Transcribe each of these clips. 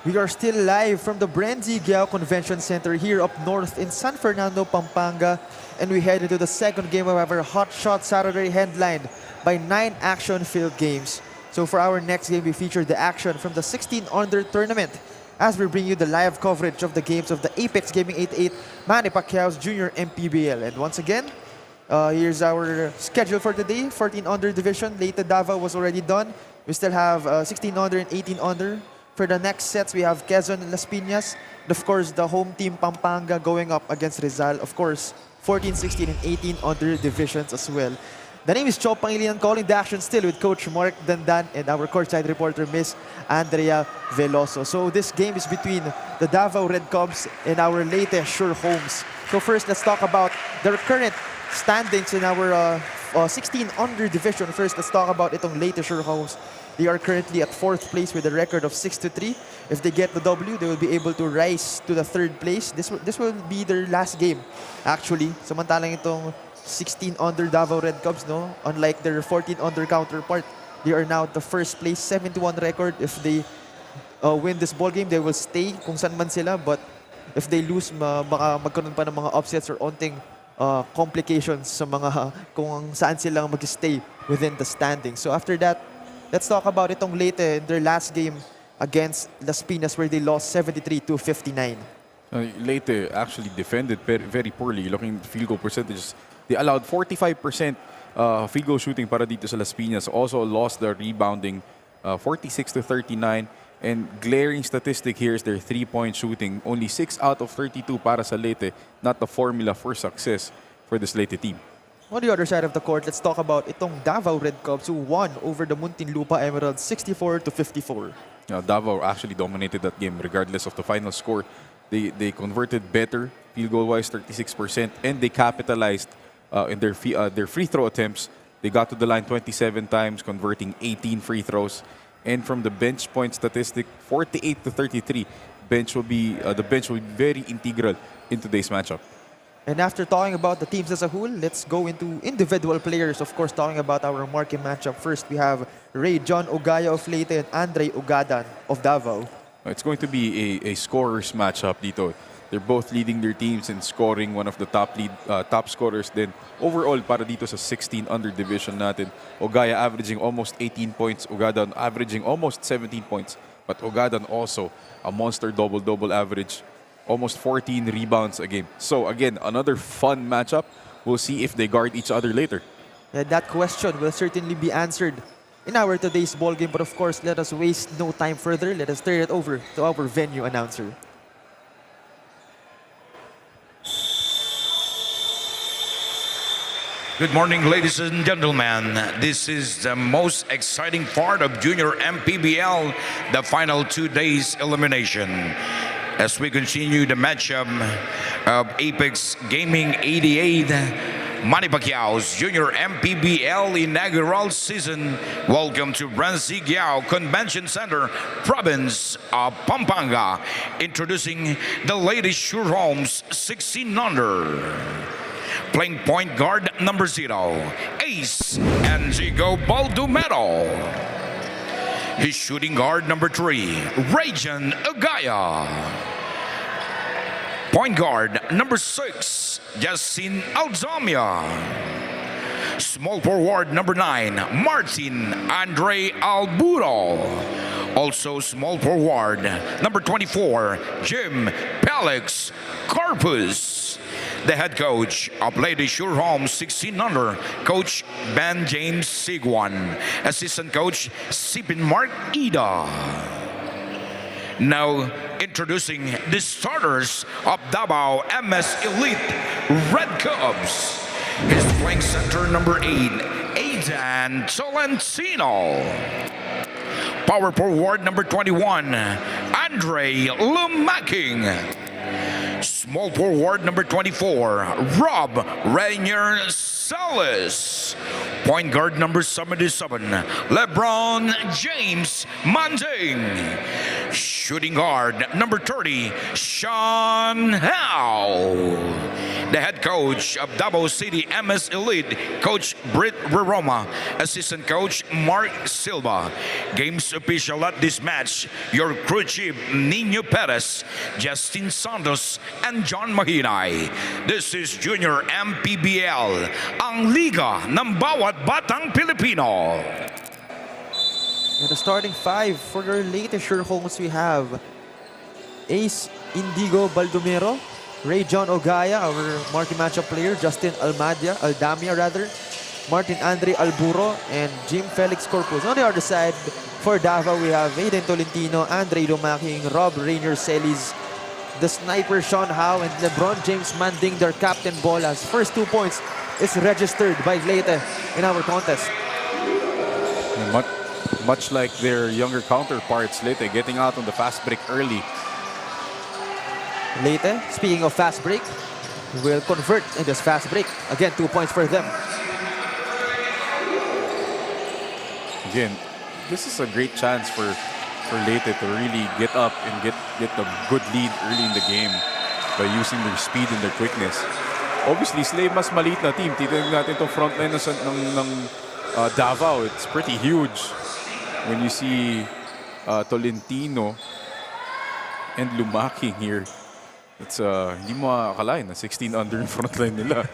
We are still live from the Bren Convention Center here up north in San Fernando, Pampanga, and we head into the second game of our Hot Shot Saturday headlined by 9 action-filled games. So for our next game, we feature the action from the 16-under tournament as we bring you the live coverage of the games of the Apex Gaming 88 Manny Pacquiao's Junior MPBL. And once again, here's our schedule for today. 14-under division, Leyte Davao was already done. We still have 16-under and 18-under. For the next sets, we have Quezon and Las Piñas. And of course, the home team Pampanga going up against Rizal. Of course, 14, 16, and 18-under divisions as well. The name is Chop Pangilinan, calling the action still with Coach Mark Dandan and our courtside reporter, Miss Andrea Veloso. So this game is between the Davao Red Cubs and our Leyte Sure Homes. So first, let's talk about the current standings in our 16-under division. First, let's talk about itong Leyte Sure Homes. They are currently at 4th place with a record of 6-3. If they get the W, they will be able to rise to the 3rd place. This will be their last game, actually. Samantalang itong 16-under Davao Red Cubs, no? Unlike their 14-under counterpart, they are now at the 1st place, 7-1 record. If they win this ball game, they will stay kung saan man sila. But if they lose, baka magkaroon pa ng mga upsets or onting complications sa mga kung saan sila mag-stay within the standings. So after that, let's talk about itong Leyte in their last game against Las Piñas where they lost 73-59. Leyte actually defended very poorly. Looking at field goal percentages, they allowed 45% field goal shooting para dito sa Las Piñas. Also lost their rebounding 46-39. And glaring statistic here is their 3-point shooting. Only 6 out of 32 para sa Leyte. Not the formula for success for this Leyte team. On the other side of the court, let's talk about itong Davao Red Cubs who won over the Muntinlupa Emeralds 64-54. Davao actually dominated that game regardless of the final score. They converted better field goal wise, 36%, and they capitalized in their free throw attempts. They got to the line 27 times, converting 18 free throws. And from the bench point statistic, 48-33, the bench will be very integral in today's matchup. And after talking about the teams as a whole, let's go into individual players. Of course, talking about our marquee matchup. First, we have Ray John Ogaya of Leyte and Andre Ugadan of Davao. It's going to be a scorers matchup dito. They're both leading their teams in scoring, one of the top scorers then overall para dito sa 16-under division natin. Ogaya averaging almost 18 points, Ugadan averaging almost 17 points. But Ugadan also a monster double-double average. Almost 14 rebounds a game. So again, another fun matchup. We'll see if they guard each other later. That question will certainly be answered in our today's ball game. But of course, let us waste no time further. Let us turn it over to our venue announcer. Good morning, ladies and gentlemen. This is the most exciting part of Junior MPBL, the final 2 days elimination. As we continue the matchup of Apex Gaming 88, Manny Pacquiao's Junior MPBL inaugural season. Welcome to Bren Convention Center, province of Pampanga. Introducing the Leyte Sure Homes 16-under. Playing point guard number 0, Ace Enrico Baldomero. His shooting guard number 3, Rajan Agaya. Point guard number 6, Yasin Alzamia. Small forward number 9, Martin Andre Alburo. Also small forward number 24, Jim Pelix Corpus. The head coach of Leyte Sure Homes 16-under, Coach Ben James Sigwan. Assistant coach, Sipin Mark Ida. Now introducing the starters of Davao MS Elite Red Cubs. His playing center number 8, Aidan Tolentino. Power forward number 21, Andre Lumaking. Small forward number 24, Rob Rainier Salas. Point guard number 77, LeBron James Manding. Shooting guard, number 30, Sean Howe. The head coach of Davao City MS Elite, Coach Britt Roma. Assistant coach, Mark Silva. Games official at this match, your crew chief, Nino Perez, Justin Santos, and John Mahinay. This is Junior MPBL, ang liga ng bawat batang Pilipino. And the starting five for their Leyte Homes, we have Ace Indigo Baldomero, Ray John Ogaya, our marquee matchup player, Justin Aldamia, Martin Andre Alburo, and Jim Felix Corpus. On the other side, for Davao, we have Aiden Tolentino, Andre Lumaking, Rob Rainier Celis, the sniper Sean Howe, and LeBron James Manding, their captain Bolas. First 2 points is registered by Leyte in our contest. Much like their younger counterparts, Leyte getting out on the fast break early. Leyte, speaking of fast break, will convert in this fast break. Again, 2 points for them. Again, this is a great chance for Leyte to really get up and get a good lead early in the game by using their speed and their quickness. Obviously, sila mas maliit na team. Titignan natin itong frontline ng Davao. It's pretty huge when you see Tolentino and Lumaking here. It's hindi mo akalain na 16 under yung frontline nila.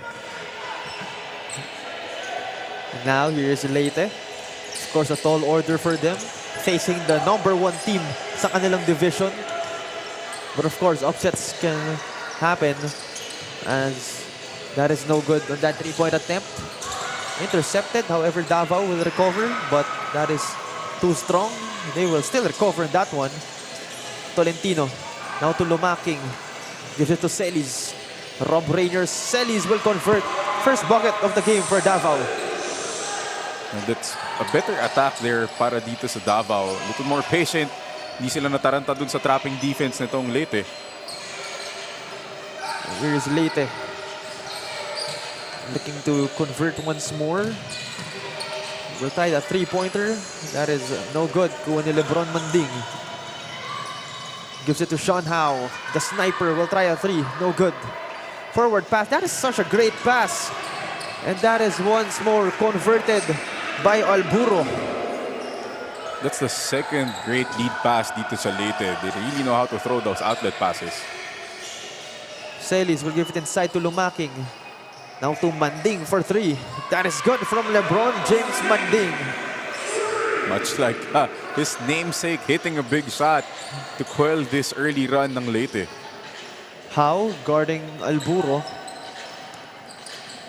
Now, here's Leyte. Of course, a tall order for them, facing the #1 team sa kanilang division. But of course, upsets can happen as that is no good on that 3-point attempt. Intercepted, however, Davao will recover, but that is too strong. They will still recover in that one. Tolentino, now to Lumaking. Gives it to Celis. Rob Rainier. Celis will convert. First bucket of the game for Davao. And that's a better attack there para dito sa Davao. A little more patient. Hindi sila nataranta dun sa trapping defense nitong Leyte. Here's Leyte. Looking to convert once more. We'll try that 3-pointer. That is no good. Kuha ni LeBron Manding. Gives it to Sean Howe. The sniper will try a 3. No good. Forward pass. That is such a great pass. And that is once more converted by Alburo. That's the second great lead pass dito sa Leyte. They really know how to throw those outlet passes. Celis will give it inside to Lumaking. Now to Manding for 3. That is good from LeBron James Manding. Much like his namesake hitting a big shot to quell this early run ng Leyte. Howe guarding Alburo.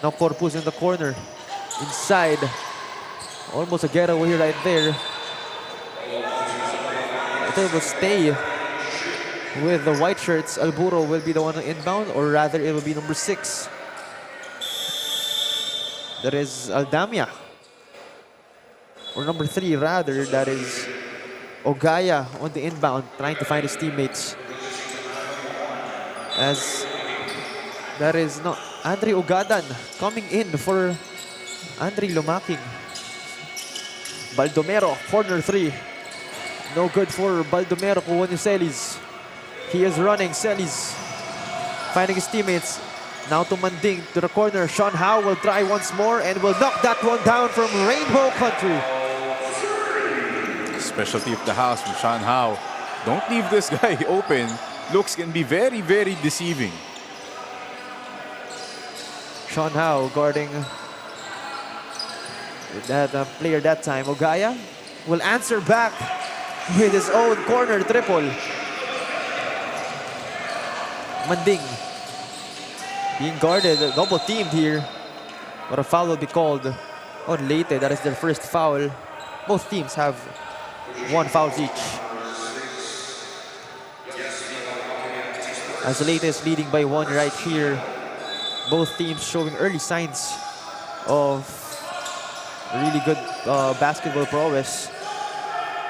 Now Corpus in the corner. Inside. Almost a getaway right there. It will stay with the white shirts. Alburo will be the one inbound, or rather it will be number 6. That is Aldamia. Or number 3 rather, that is Ogaya on the inbound, trying to find his teammates. As that is not Andre Ogadan coming in for Andre Lumaking. Baldomero, corner 3. No good for Baldomero. Kuha ni Celis. He is running. Celis finding his teammates. Now to Manding, to the corner. Sean Howe will try once more and will knock that one down from Rainbow Country. Specialty of the house from Sean Howe. Don't leave this guy open. Looks can be very, very deceiving. Sean Howe guarding that player that time. Ogaya will answer back with his own corner triple. Manding being guarded, double teamed here. But a foul will be called on Leyte. That is their first foul. Both teams have 1 foul each. As Leyte is leading by 1 right here. Both teams showing early signs of really good basketball prowess.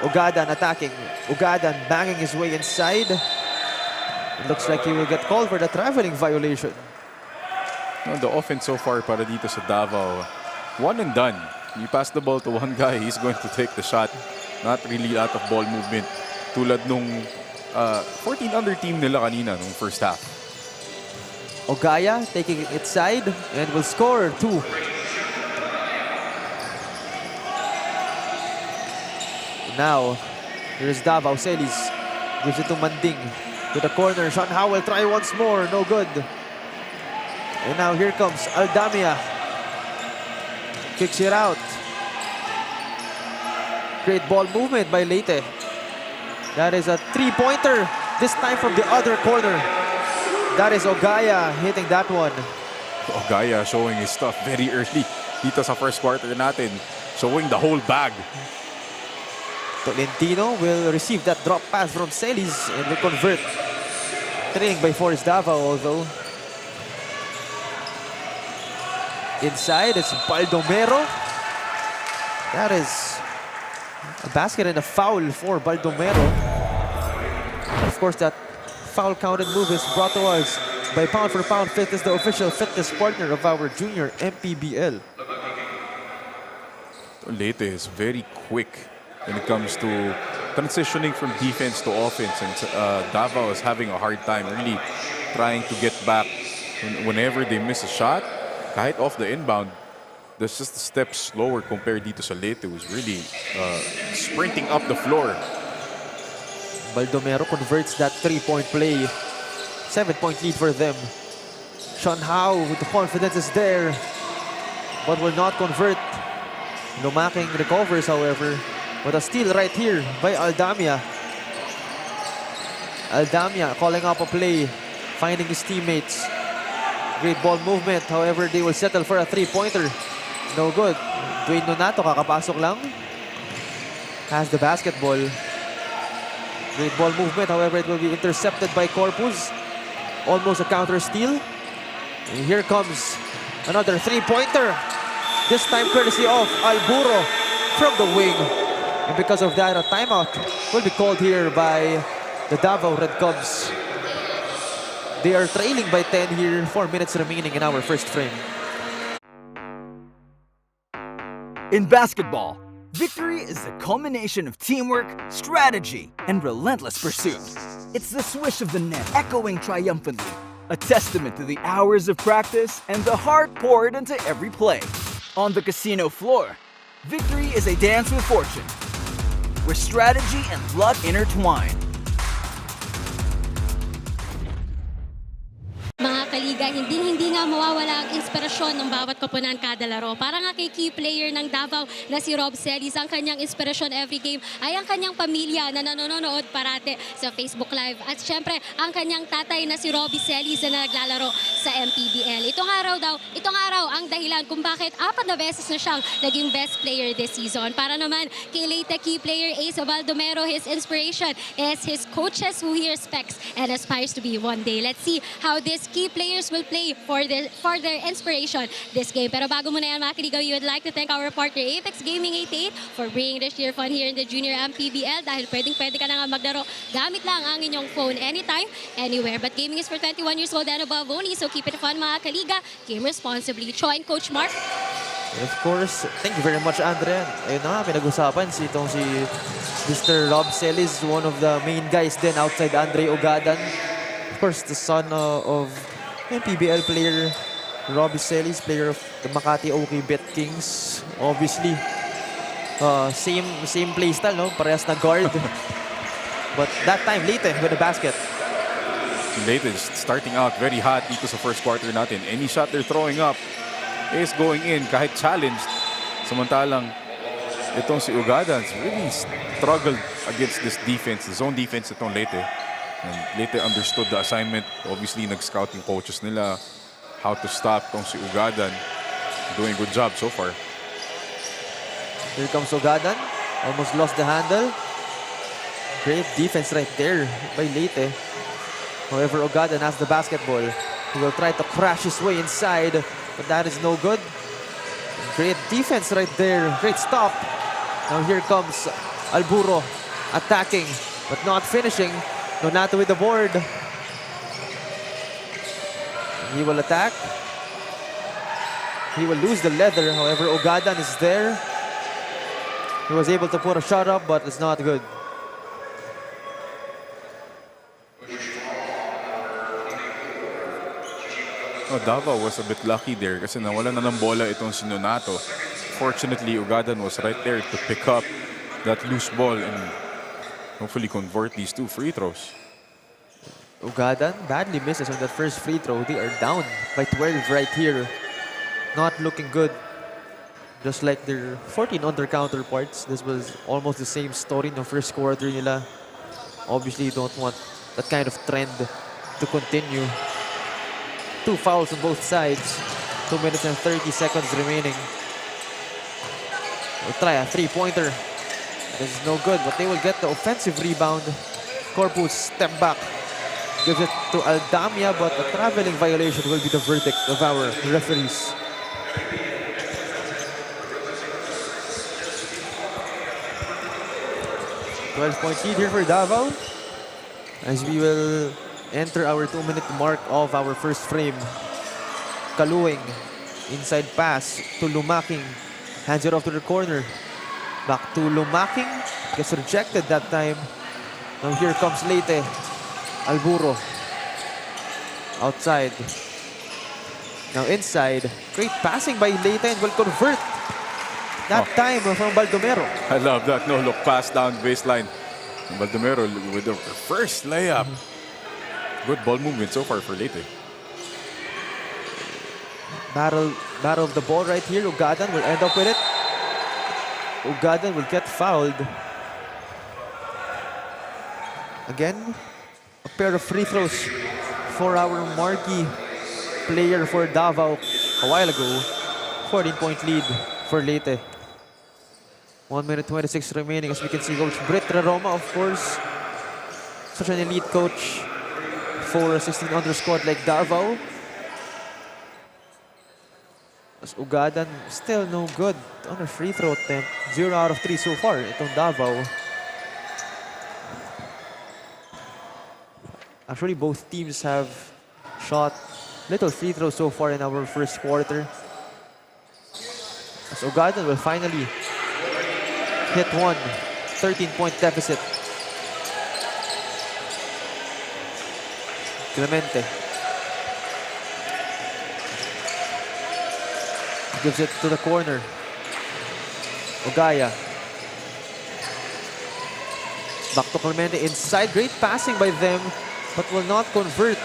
Ogadan attacking. Ogadan banging his way inside. It looks like he will get called for the traveling violation. No, the offense so far para dito sa Davao, 1 and done. You pass the ball to one guy, he's going to take the shot. Not really out of ball movement. Tulad nung 14 under team nila kanina nung first half. Ogaya taking it side and will score 2. Now, here's Davao. Celis gives it to Manding. To the corner. Sean Howell try once more. No good. And now here comes Aldamia. Kicks it out. Great ball movement by Leyte. That is a three-pointer. This time from the other corner. That is Ogaya hitting that one. Ogaya showing his stuff very early dito sa first quarter natin. Showing the whole bag. Tolentino will receive that drop pass from Celis and will convert. Trailing by 4 is Davao, although. Inside, it's Baldomero. That is a basket and a foul for Baldomero. Of course, that foul counted move is brought to us by Pound for Pound Fitness, the official fitness partner of our junior MPBL. Leyte is very quick when it comes to transitioning from defense to offense, and Davao is having a hard time really trying to get back whenever they miss a shot. Kahit off the inbound, that's just a step slower compared dito sa Leyte, who's really sprinting up the floor. Baldomero converts that three-point play. 7-point lead for them. Sean Howe with the confidence is there, but will not convert. Lumaking recovers, however. But a steal right here by Aldamia. Aldamia calling up a play, finding his teammates. Great ball movement, however, they will settle for a three-pointer. No good. Dwayne Nonato, kakapasok lang. Has the basketball. Great ball movement, however, it will be intercepted by Corpus. Almost a counter steal. And here comes another three-pointer. This time courtesy of Alburo from the wing. And because of that, a timeout will be called here by the Davao Red Cubs. They are trailing by 10 here, 4 minutes remaining in our first frame. In basketball, victory is the culmination of teamwork, strategy, and relentless pursuit. It's the swish of the net echoing triumphantly, a testament to the hours of practice and the heart poured into every play. On the casino floor, victory is a dance with fortune, where strategy and luck intertwine. Mga kaliga, hindi nga mawawala ang inspirasyon ng bawat koponan kada laro. Para nga kay key player ng Davao na si Rob Celis, ang kanyang inspirasyon every game ay ang kanyang pamilya na nanonood parate sa Facebook Live. At syempre, ang kanyang tatay na si Robbie Celis na naglalaro sa MPBL. Itong araw ang dahilan kung bakit 4 na beses na siyang naging best player this season. Para naman kay Leyte key player Ace Baldomero, his inspiration is his coaches who he respects and aspires to be one day. Let's see how these key players will play for their inspiration this game. Pero bago muna yan mga kaligaw, we would like to thank our partner Apex Gaming 88 for bringing this year fun here in the Junior MPBL dahil pwede ka na nga maglaro gamit lang ang inyong phone anytime, anywhere. But gaming is for 21 years old and above only, so keep it fun mga kaliga. Game responsibly. Join Coach Mark. Of course, thank you very much, Andre. Ayun na nga, pinag-usapan si Mr. Rob Celis, one of the main guys din outside Andre Ogadan. Of course, the son of MPBL player Robbie Celis, player of the Makati OK Bet Kings. Obviously, same play style, no? Parehas na guard. But that time, Leyte with the basket. Leyte is starting out very hot dito sa first quarter natin. Any shot they're throwing up is going in kahit challenged. Samantalang itong si Ugadans really struggled against this defense, the zone defense itong Leyte. And Leyte understood the assignment. Obviously, nag-scout yung coaches nila how to stop itong si Ugadan. Doing a good job so far. Here comes Ugadan. Almost lost the handle. Great defense right there by Leyte. However, Ugadan has the basketball. He will try to crash his way inside, but that is no good. Great defense right there. Great stop. Now here comes Alburo attacking, but not finishing. Nonato with the board. He will attack. He will lose the leather. However, Ugadan is there. He was able to put a shot up, but it's not good. Oh, Davao was a bit lucky there kasi nawala na ng bola itong si Nonato. Fortunately, Ugadan was right there to pick up that loose ball and hopefully convert these 2 free throws. Ugadan badly misses on that first free throw. They are down by 12 right here. Not looking good. Just like their 14 other counterparts. This was almost the same story in the first quarter nila. Obviously, you don't want that kind of trend to continue. 2 fouls on both sides. 2 minutes and 30 seconds remaining. We'll try a three-pointer. This is no good, but they will get the offensive rebound. Corpus step back. Gives it to Aldamia, but a traveling violation will be the verdict of our referees. .12 lead here for Davao. As we will enter our 2-minute mark of our first frame. Kaluing, inside pass to Lumaking. Hands it off to the corner. Back to Lumaking. Gets rejected that time. Now here comes Leyte. Alburo. Outside. Now inside. Great passing by Leyte and will convert. That time from Baldomero. I love that no-look pass down baseline. Baldomero with the first layup. Good ball movement so far for Leyte. Battle of the ball right here. Ugadan will end up with it. Ugadan will get fouled. Again, a pair of free throws for our marquee player for Davao a while ago. 14-point lead for Leyte. 1 minute 26 remaining. As we can see, Coach Britt Roma, of course, such an elite coach for a 16-under squad like Davao. As Ugadan still no good on a free throw attempt. 0 out of 3 so far itong Davao. Actually, both teams have shot little free throws so far in our first quarter. As Ugadan will finally hit one. 13-point deficit. Clemente gives it to the corner. Ogaya. Back to Clemente inside. Great passing by them, but will not convert.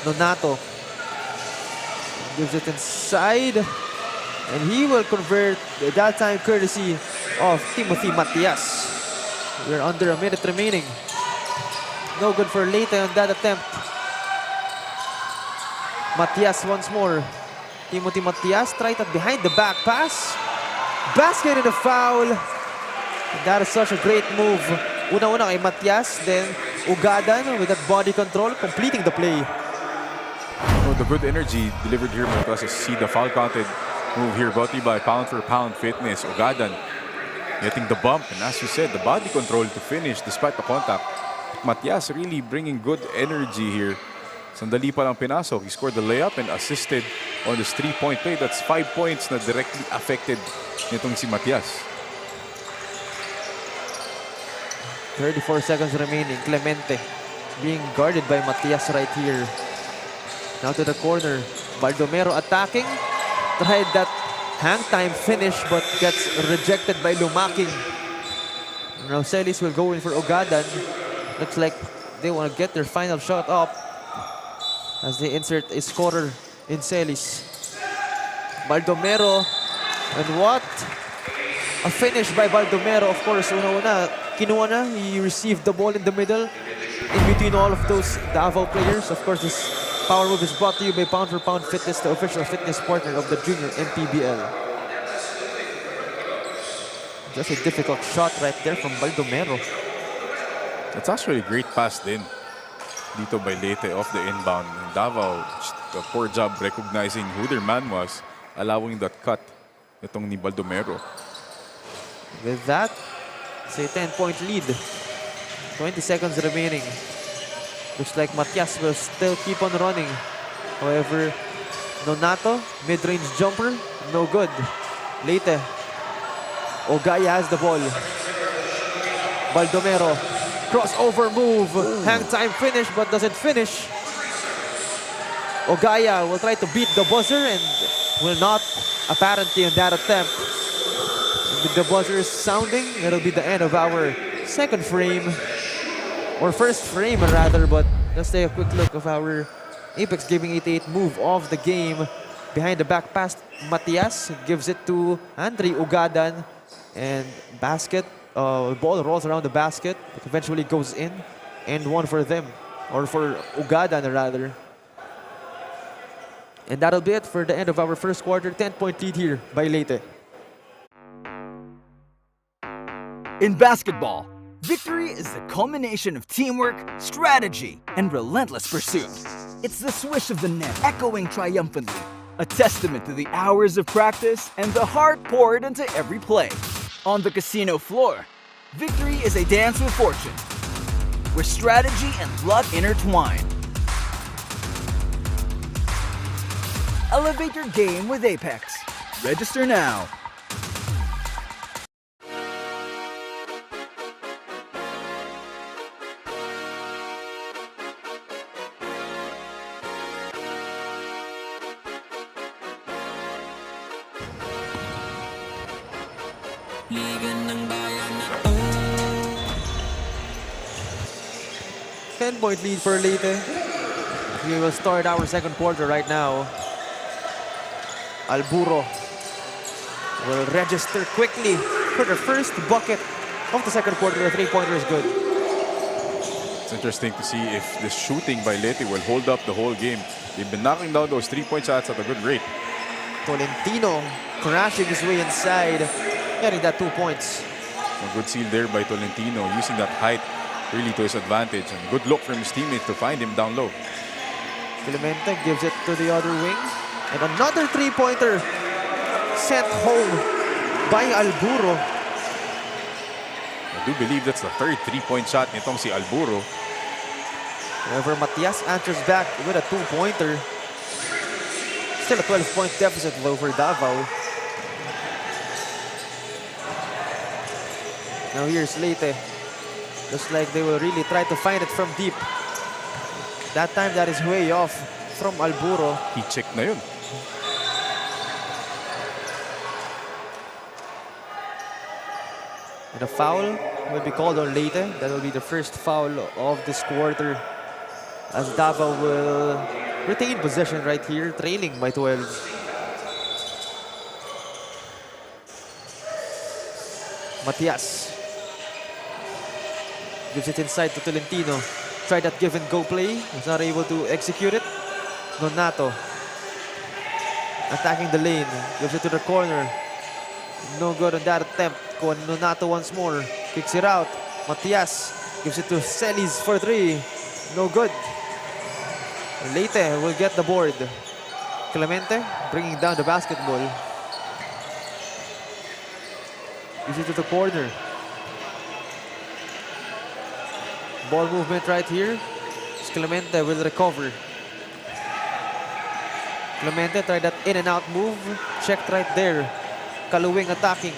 Nonato gives it inside, and he will convert, that time courtesy of Timothy Matias. We're under a minute remaining. No good for Leyte on that attempt. Matias once more. Timothy Matias tried that behind the back pass. Basket and a foul. That is such a great move. Una-una kay Matias, then Ugadan with that body control, completing the play. Oh, the good energy delivered here by us. See the foul counted move here brought to you by Pound for Pound Fitness. Ugadan getting the bump, and as you said, the body control to finish despite the contact. Matias really bringing good energy here. Sandali pa lang pinasok. He scored the layup and assisted on this 3-point play. That's 5 points na directly affected nitong si Matias. 34 seconds remaining. Clemente being guarded by Matias right here. Now to the corner. Baldomero attacking. Tried that hang time finish but gets rejected by Lumaking. Now Celis will go in for Ugadan. Looks like they want to get their final shot up as they insert a scorer in Celis. Baldomero, and what a finish by Baldomero. Of course, una-una, kinuha na. He received the ball in the middle in between all of those Davao players. Of course, this power move is brought to you by Pound for Pound Fitness, the official fitness partner of the Junior MPBL. Just a difficult shot right there from Baldomero. That's actually a great pass din dito by Leyte off the inbound. And Davao, a poor job recognizing who their man was, allowing that cut itong ni Baldomero. With that, it's a 10-point lead. 20 seconds remaining. Looks like Matias will still keep on running. However, Nonato, mid-range jumper, no good. Leyte. Ogaya has the ball. Baldomero. Crossover move. Hang time finish, but doesn't finish. Ogaya will try to beat the buzzer and will not, apparently, in that attempt. With the buzzer sounding, it'll be the end of our second frame, or first frame rather, but let's take a quick look of our Apex Gaming 88 move of the game. Behind the back pass, Matias gives it to Andre Ugadan, and basket, ball rolls around the basket, but eventually goes in, and one for them, or for Ugadan rather. And that'll be it for the end of our first quarter. 10-point lead here by Leyte. In basketball, victory is the culmination of teamwork, strategy, and relentless pursuit. It's the swish of the net echoing triumphantly, a testament to the hours of practice and the heart poured into every play. On the casino floor, victory is a dance with fortune, where strategy and luck intertwine. Elevate your game with Apex. Register now. Ten-point lead for Leyte. We will start our second quarter right now. Alburo will register quickly for the first bucket of the second quarter. The three-pointer is good. It's interesting to see if the shooting by Leyte will hold up the whole game. They've been knocking down those three-point shots at a good rate. Tolentino crashing his way inside, getting that 2 points. A good seal there by Tolentino, using that height really to his advantage. And good look from his teammates to find him down low. Clemente gives it to the other wing. And another three-pointer sent home by Alburo. I do believe that's the third three-point shot nitong si Alburo. However, Matias answers back with a two-pointer. Still a 12-point deficit though for Davao. Now here's Leyte. Looks like they will really try to find it from deep. That time that is way off from Alburo. He checked na yun. And a foul will be called on Leyte. That will be the first foul of this quarter, as Davao will retain possession right here, trailing by 12. Matias gives it inside to Tolentino. Tried that give and go play, was not able to execute it. Nonato attacking the lane, gives it to the corner. No good on that attempt. Nonato once more, kicks it out. Matias gives it to Celis for three. No good. Leyte will get the board. Clemente bringing down the basketball. Gives it to the corner. Ball movement right here. Clemente will recover. Clemente tried that in and out move. Checked right there. Kaluwing attacking.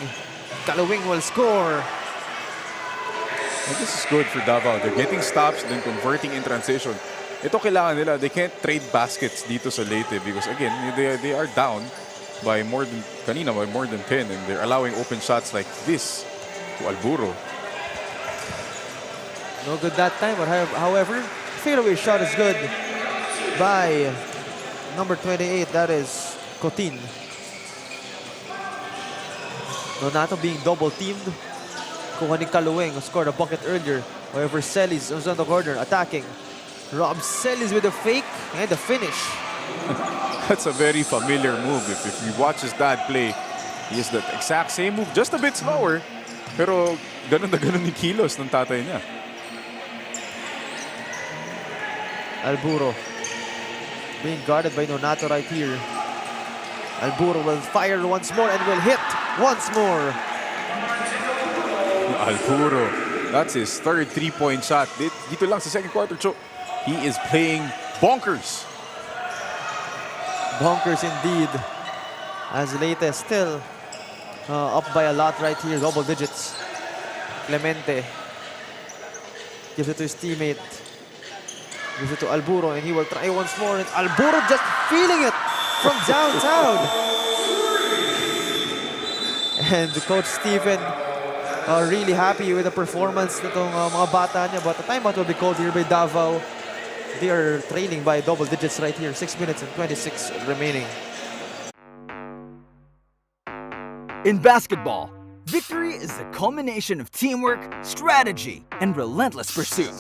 Kaluwing will score. Well, this is good for Davao. They're getting stops, then converting in transition. Ito kailangan nila. They can't trade baskets dito sa Leyte because again, they are down by more than 10, and they're allowing open shots like this to Alburo. No good that time, but however, fadeaway shot is good by number 28, that is Cotin. Nonato being double teamed. Kuha ni Kaluwing, who scored a bucket earlier. However, Celis was on the corner attacking. Rob Celis with a fake and a finish. That's a very familiar move. If you watch his dad play, he has the exact same move, just a bit slower. Pero ganun na ganun yung kilos ng tatay niya. Alburo being guarded by Nonato right here. Alburo will fire once more and will hit once more. Alburo, that's his third three-point shot. Dito lang sa second quarter, so he is playing bonkers. Bonkers indeed. As Leyte still up by a lot right here, double digits. Clemente gives it to his teammate. Gives it to Alburo, and he will try once more. And Alburo just feeling it from downtown. And Coach Stephen really happy with the performance nitong mga bata niya. But the timeout will be called here by Davao. They are trailing by double digits right here. 6 minutes and 26 remaining. In basketball, victory is the culmination of teamwork, strategy, and relentless pursuit.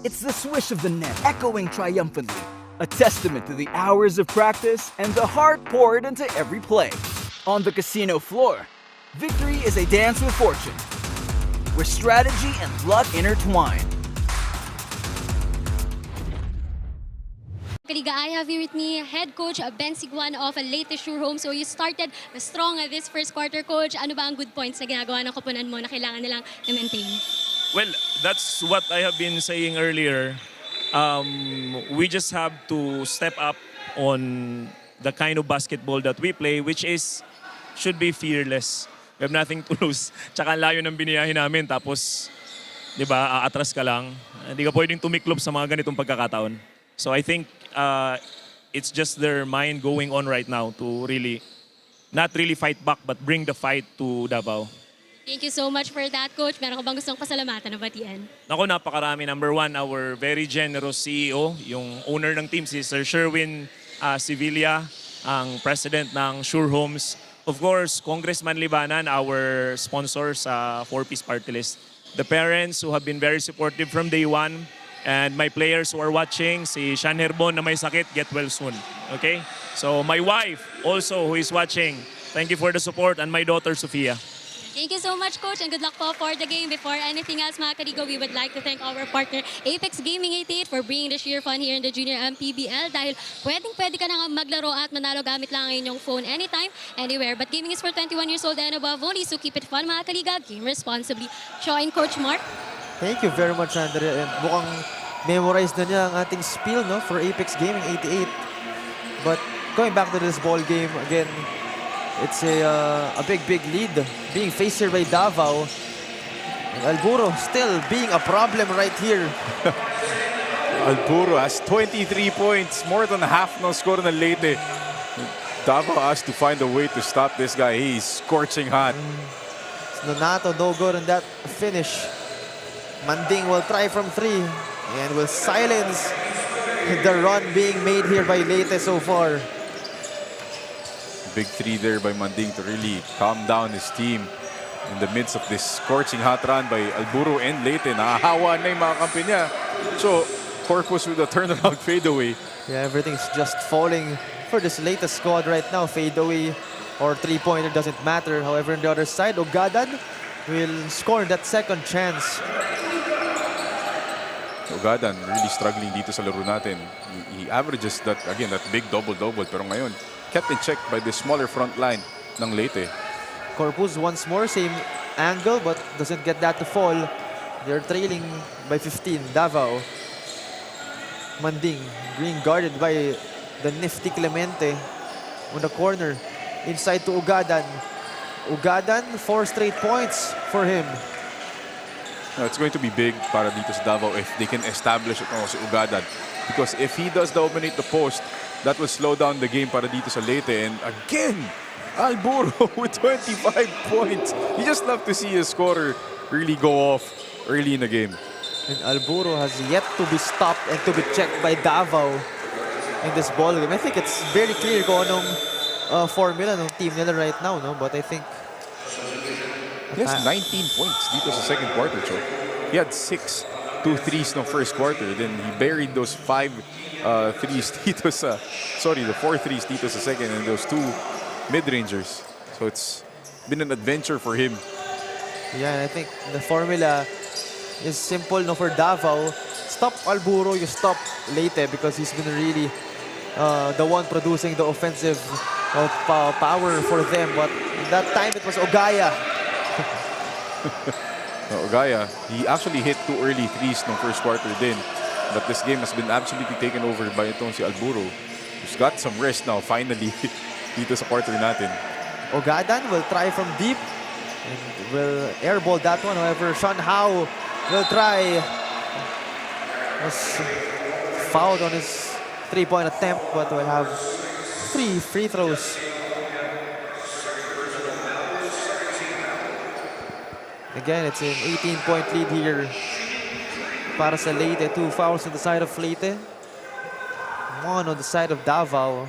It's the swish of the net echoing triumphantly, a testament to the hours of practice and the heart poured into every play. On the casino floor, victory is a dance with fortune, where strategy and luck intertwine. Kaliga, I have here with me head coach Ben Siguan of Leyte 16u. So you started strong at this first quarter, coach. Ano ba ang good points na ginagawa ng koponan mo na kailangan nilang i-maintain? Well, that's what I have been saying earlier. We just have to step up on the kind of basketball that we play, which should be fearless. We have nothing to lose. Tsaka ang layo ng biniyahin namin, tapos, di ba, aatras ka lang. Hindi ka pwedeng tumiklop sa mga ganitong pagkakataon. So I think it's just their mind going on right now to really, not really fight back, but bring the fight to Davao. Thank you so much for that, coach. Meron ka bang gustong pasalamatan na batian? Naku, napakarami. Number one, our very generous CEO, yung owner ng team, si Sir Sherwin Sevilla, ang president ng Sure Homes. Of course, Congressman Libanan, our sponsor sa 4-piece party list. The parents who have been very supportive from day one. And my players who are watching, si Sean Herbon na may sakit, get well soon. Okay? So my wife also who is watching, thank you for the support, and my daughter Sofia. Thank you so much, coach, and good luck po for the game. Before anything else, mga kadigo, we would like to thank our partner, Apex Gaming 88, for bringing the sheer fun here in the Junior MPBL. Dahil pwede ka na nga maglaro at manalo gamit lang ang inyong phone anytime, anywhere. But gaming is for 21 years old and above only, so keep it fun, mga kaliga. Game responsibly. Showing Coach Mark. Thank you very much, Andrea. And mukhang memorize na niya ang ating spiel, no, for Apex Gaming 88. But going back to this ball game, again, it's a big lead being faced here by Davao. And Alburo still being a problem right here. Alburo has 23 points, more than half ng score ng Leyte. Davao has to find a way to stop this guy. He's scorching hot. Nonato no good on that finish. Manding will try from 3 and will silence the run being made here by Leyte so far. Big 3 there by Manding to really calm down his team in the midst of this scorching hot run by Alburo and Leyte. Nakahawa na yung mga kampi niya. So, Corpus with a turnaround fadeaway. Yeah, everything's just falling for this latest squad right now. Fadeaway or 3-pointer doesn't matter. However, on the other side, Ogadan will score that second chance. Ogadan really struggling dito sa laro natin. He averages that, again, that big double-double. Pero ngayon, kept in check by the smaller front line ng Leyte. Corpus once more, same angle, but doesn't get that to fall. They're trailing by 15, Davao. Manding, being guarded by the nifty Clemente on the corner. Inside to Ogadan. Ogadan, 4 straight points for him. It's going to be big para dito sa Davao if they can establish it si Ogadan. Because if he does dominate the post, that will slow down the game para dito sa Leyte. And again, Alburo with 25 points. You just love to see a scorer really go off early in the game. And Alburo has yet to be stopped and to be checked by Davao in this ball game. I think it's very clear kung anong formula ng team nila right now, no? But I think he has 19 points dito sa second quarter, so he had 6 2-3s no first quarter. Then he buried those 5 threes dito sa, the 4 threes dito sa second, and those 2 mid-rangers. So it's been an adventure for him. Yeah, I think the formula is simple, no, for Davao. Stop Alburo, you stop Leyte, because he's been really the one producing the offensive power for them. But that time it was Ogaya. Ogaya, he actually hit 2 early threes no first quarter din. But this game has been absolutely taken over by itong si Alburo, who's got some rest now, finally, dito sa quarter natin. Ogadan will try from deep and will airball that one. However, Sean Howe will try. Was fouled on his three-point attempt, but will have 3 free throws. Again, it's an 18-point lead here para sa Leyte. 2 fouls on the side of Leyte, 1 on the side of Davao.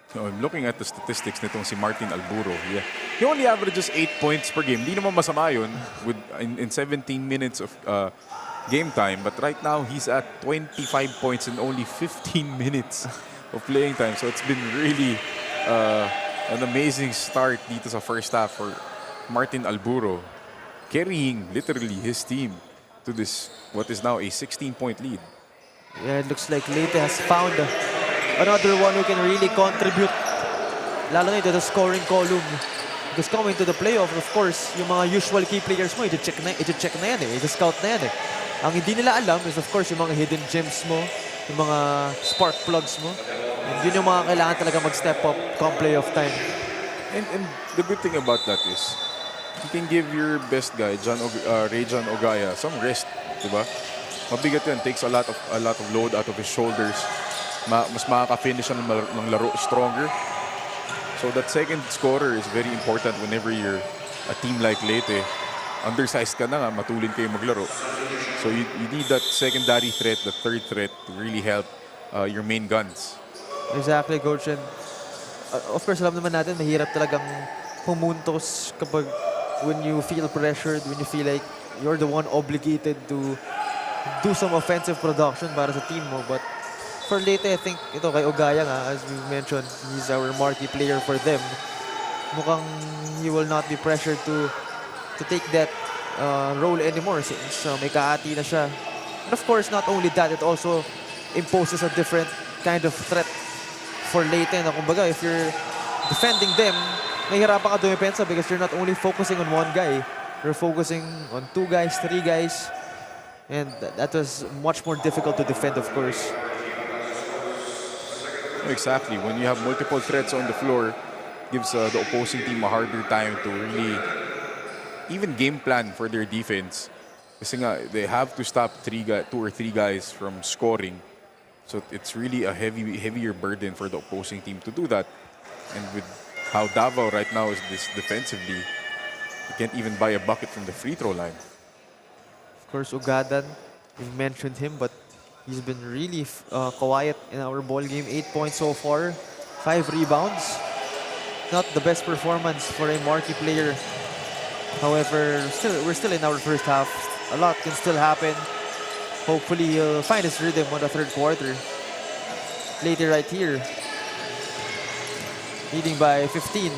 So I'm looking at the statistics nitong si Martin Alburo. Yeah. He only averages 8 points per game. Di naman masama yun with, in 17 minutes of game time. But right now, he's at 25 points in only 15 minutes of playing time. So it's been really an amazing start dito sa first half for Martin Alburo, carrying literally his team to this, what is now a 16-point lead. Yeah, it looks like Leyte has found another one who can really contribute, lalo na to the scoring column. Because coming to the playoff, of course, yung mga usual key players mo, i-check na yan eh, i-scout na yan eh. Ang hindi nila alam is of course yung mga hidden gems mo, yung mga spark plugs mo. And yun yung mga kailangan talaga mag-step up come playoff time. And the good thing about that is, you can give your best guy, Rayjon Ogaya, some rest, diba? Mabigat yan, takes a lot of load out of his shoulders. Mas makaka-finish ng laro stronger. So that second scorer is very important whenever you're a team like Leyte. Undersized ka na nga, matulin kayo maglaro. So you need that secondary threat, the third threat to really help your main guns. Exactly, Coach. And of course, alam naman natin, mahirap talagang pumuntos kapag when you feel pressured, when you feel like you're the one obligated to do some offensive production para sa team mo. But for Leyte, I think ito kay Ogaya nga, as we mentioned, he's our marquee player for them. Mukhang he will not be pressured to take that role anymore since may kaati na siya. And of course, not only that, it also imposes a different kind of threat for Leyte. Na kumbaga, if you're defending them, mahirapan ka dumepensa because you're not only focusing on one guy, you're focusing on 2 guys, 3 guys. And that was much more difficult to defend, of course. Exactly. When you have multiple threats on the floor, gives the opposing team a harder time to really even game plan for their defense. Kasi nga, they have to stop 2 or 3 guys from scoring. So it's really a heavier burden for the opposing team to do that. And with how Davao right now is this defensively, you can't even buy a bucket from the free throw line. Of course, Ugadan, we've mentioned him, but he's been really quiet in our ball game. 8 points so far, 5 rebounds. Not the best performance for a marquee player. However, we're still in our first half. A lot can still happen. Hopefully, he'll find his rhythm on the third quarter. Leyte right here, leading by 15.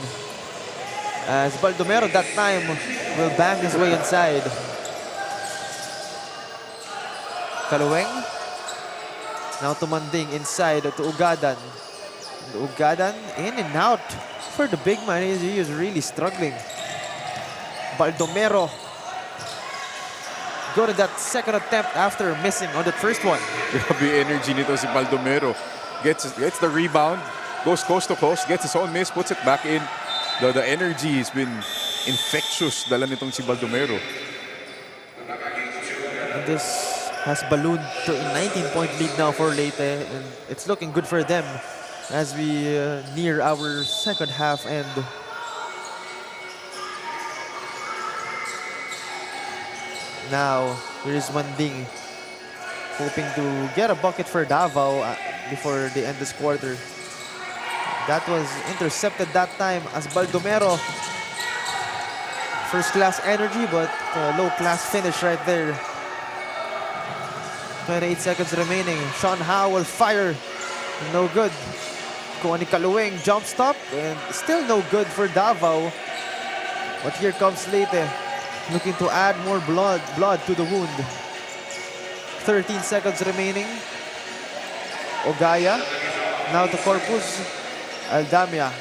As Baldomero that time will bang his way inside. Kaluweng. Now to Manding inside to Ugadan. And Ugadan in and out for the big man. He is really struggling. Baldomero. Go to that second attempt after missing on the first one. Grabe energy nito si Baldomero. Gets the rebound, goes coast to coast, gets his own miss, puts it back in. The energy has been infectious dala nitong si Baldomero. And this has ballooned to a 19-point lead now for Leyte, and it's looking good for them as we near our second half end. Now, here's Manding, hoping to get a bucket for Davao before they end this quarter. That was intercepted that time as Baldomero. First-class energy, but low-class finish right there. 28 seconds remaining. Sean Howe will fire. No good. Kuha ni Kaluweng, jump stop, and still no good for Davao. But here comes Leyte, looking to add more blood to the wound. 13 seconds remaining. Ogaya, now to Corpus. Aldamia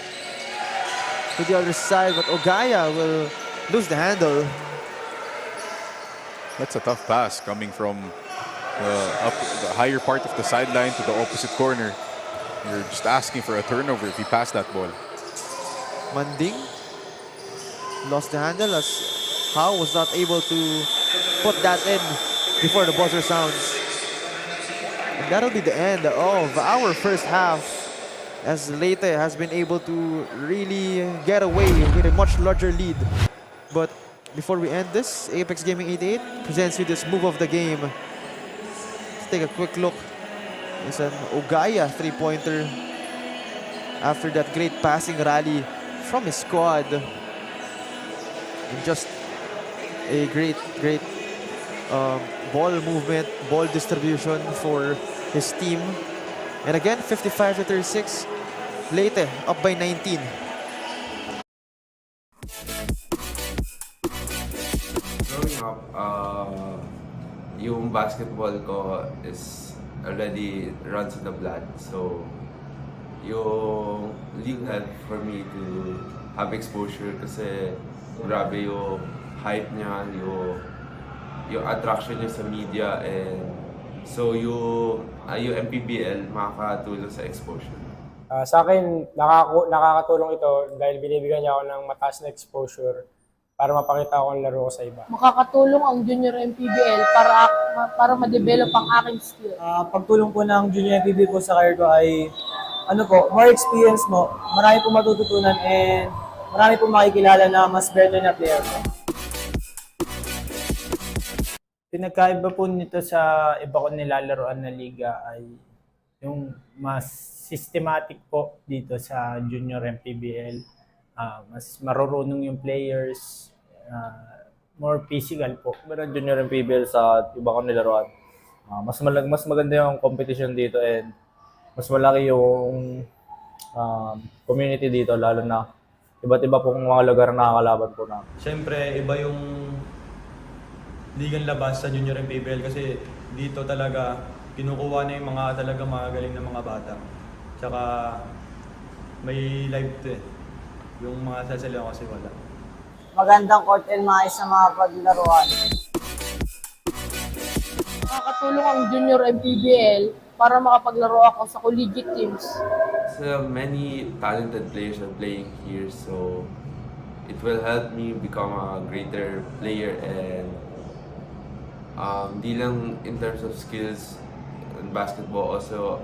to the other side, but Ogaya will lose the handle. That's a tough pass coming from up the higher part of the sideline to the opposite corner. You're just asking for a turnover if you pass that ball. Manding lost the handle as Howe was not able to put that in before the buzzer sounds. that'll be the end of our first half, as Leyte has been able to really get away with a much larger lead. But before we end this, Apex Gaming 88 presents you this move of the game. Let's take a quick look. It's an Ogaya three-pointer after that great passing rally from his squad. And just a great ball movement, ball distribution for his team. And again, 55-36, Leyte up by 19. Growing up, yung basketball ko is already runs in the blood. So, yung league helped for me to have exposure kasi grabe yung hype niya, yung attraction niya sa media, and so yung MPBL makakatulong sa exposure. Sa akin, nakakatulong ito dahil binibigyan niya ako ng mataas na exposure para mapakita ko ang laro ko sa iba. Makakatulong ang Junior MPBL para ma-develop ang aking skill. Pagtulong po ng Junior MPBL po sa career ko ay more experience mo, marami po matututunan, and marami po makikilala na mas better na player po. Pinagkaiba po nito sa iba ko nilalaroan na liga ay yung mas systematic po dito sa Junior MPBL. Mas marurunong yung players, more physical po. Meron Junior MPBL sa iba ko nilaruan. Mas maganda yung competition dito, and mas malaki yung community dito, lalo na iba't iba pong mga lugar na nakakalaban po namin. Siyempre, iba yung ligang labas sa Junior MPBL kasi dito talaga kinukuha na yung mga talaga magagaling na mga bata. Tsaka may live to eh. Yung mga sasalihan kasi wala. Magandang court and maayos na mga paglaruan. Makakatulong ang Junior MPBL para makapaglaro ako sa collegiate teams. So many talented players are playing here, so it will help me become a greater player, and di lang in terms of skills in basketball, also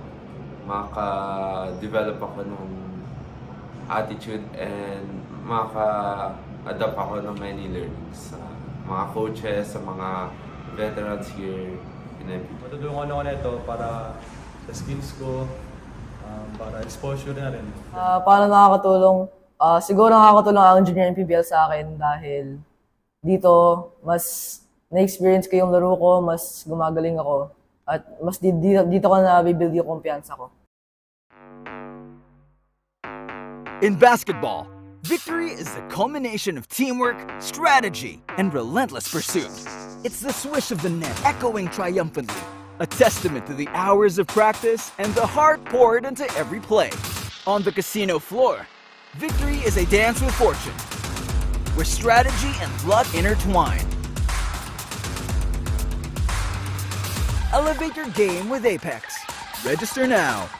maka-develop ako ng attitude and maka-adapt ako ng many learnings sa mga coaches, sa mga veterans here in MP. Matutulungan ako nito para sa skills ko, para exposure na rin. Paano nakakatulong? Siguro nakakatulong ang Junior MPBL sa akin dahil dito mas na-experience ko yung laro ko, mas gumagaling ako, at mas dito ko na bibuild yung kumpiyansa ko. In basketball, victory is the culmination of teamwork, strategy, and relentless pursuit. It's the swish of the net echoing triumphantly, a testament to the hours of practice and the heart poured into every play. On the casino floor, victory is a dance with fortune, where strategy and luck intertwine. Elevate your game with Apex. Register now.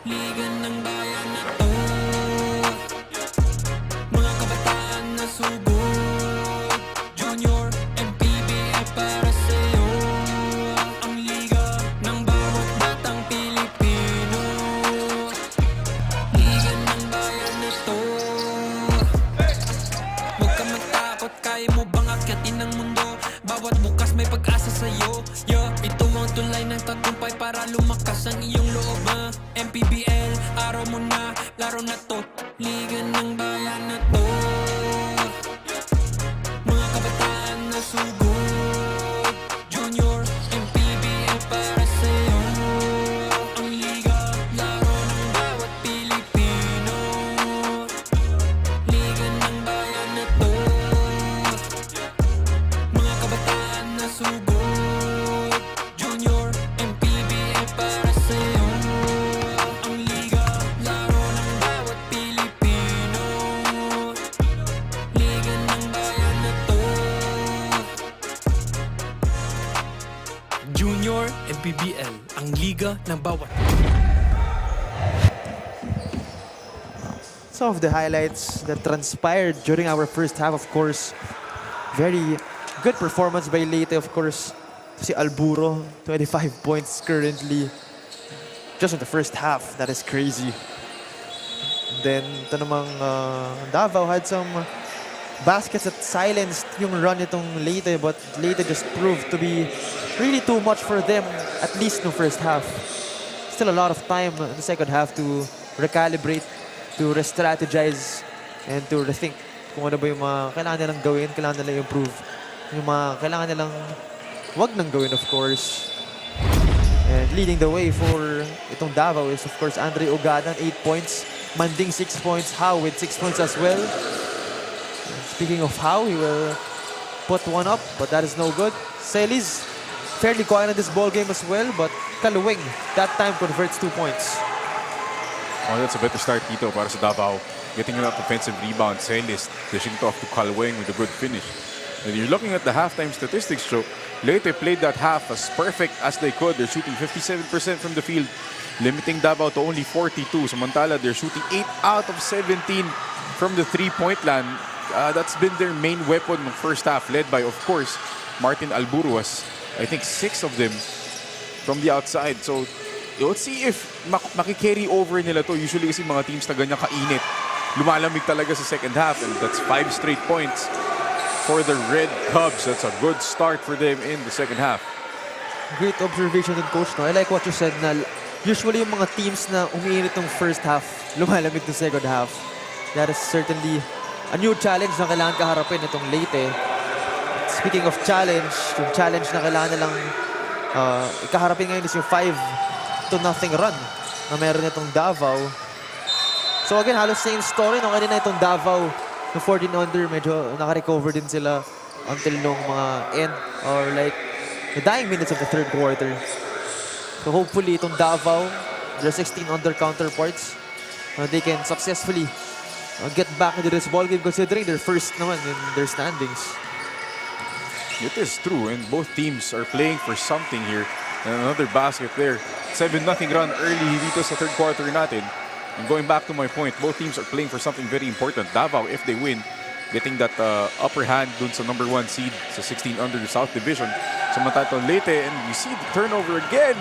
Liga ng bayan na to, mga kabataan na sugod, Junior MPBL para sa'yo, ang liga ng bawat batang Pilipino. Liga ng bayan na to, huwag ka matakot, kaya mo bang akyatin ang mundo, bawat bukas may pag-asa sa'yo. Ito ang tulay ng tagumpay para lumakas ang iyong loob. MPBL, araw mo na, laro na to. Liga ng bayan na to, mga kabataan na sugod, Junior MPBL para sa'yo, ang liga, laro ng bawat Pilipino. Liga ng bayan na to, mga kabataan na sugod, Junior MPBL MPBL, ang liga ng bawat. Some of the highlights that transpired during our first half, of course, very good performance by Leyte, of course. Si Alburo, 25 points currently. Just in the first half, that is crazy. Then, ito namang Davao had some baskets that silenced yung run itong Leyte, but Leyte just proved to be really too much for them, at least no first half. Still a lot of time in the second half to recalibrate, to re-strategize, and to rethink kung ano ba yung mga kailangan nilang gawin, kailangan nilang improve. Yung mga kailangan nilang wag nang gawin, of course. And leading the way for itong Davao is, of course, Andre Ogadan, 8 points. Manding, 6 points. How with 6 points as well. Speaking of How, he will put one up, but that is no good. Celis, fairly quiet in this ball game as well, but Kaluwing, that time converts 2 points. Oh, that's a better start dito para sa Davao. Getting an offensive rebound. Celis dishing it off to Kaluwing with a good finish. And you're looking at the halftime statistics, Joe. Leyte played that half as perfect as they could. They're shooting 57% from the field, limiting Davao to only 42. Samantala, they're shooting 8 out of 17 from the three-point line. That's been their main weapon in the first half, led by, of course, Martin Alburu. I think 6 of them from the outside. So, let's see if makikarry over nila to. Usually kasi mga teams na ganyan kainit, lumalamig talaga sa second half, and that's 5 straight points for the Red Cubs. That's a good start for them in the second half. Great observation din, Coach. No? I like what you said na usually yung mga teams na umiinit ng first half, lumalamig ng second half. That is certainly a new challenge na kailangan kaharapin itong Leyte. Speaking of challenge, yung challenge na kailangan nilang ikaharapin ngayon is yung 5-0 run na meron itong Davao. So again, halos same story. No? Kanina itong Davao, yung 14 under, medyo naka-recover din sila until nung mga end or like the dying minutes of the third quarter. So hopefully itong Davao, their 16 under counterparts, they can successfully get back into this ball game considering they're first naman in their standings. It is true, and both teams are playing for something here. And another basket there. 7-0 run early dito sa third quarter natin. And going back to my point, both teams are playing for something very important. Davao, if they win, getting that upper hand dun sa number 1 seed sa 16 under the South Division. Samantala Leyte, and you see the turnover again.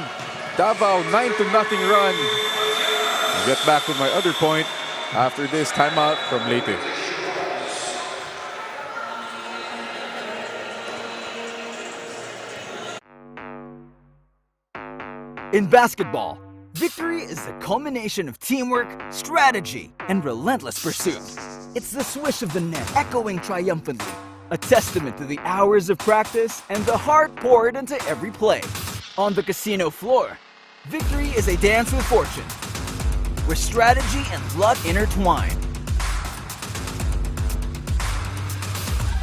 Davao, 9-0 run. I'll get back to my other point after this timeout from Leyte. In basketball, victory is the culmination of teamwork, strategy, and relentless pursuit. It's the swish of the net echoing triumphantly, a testament to the hours of practice and the heart poured into every play. On the casino floor, victory is a dance with fortune, where strategy and luck intertwine.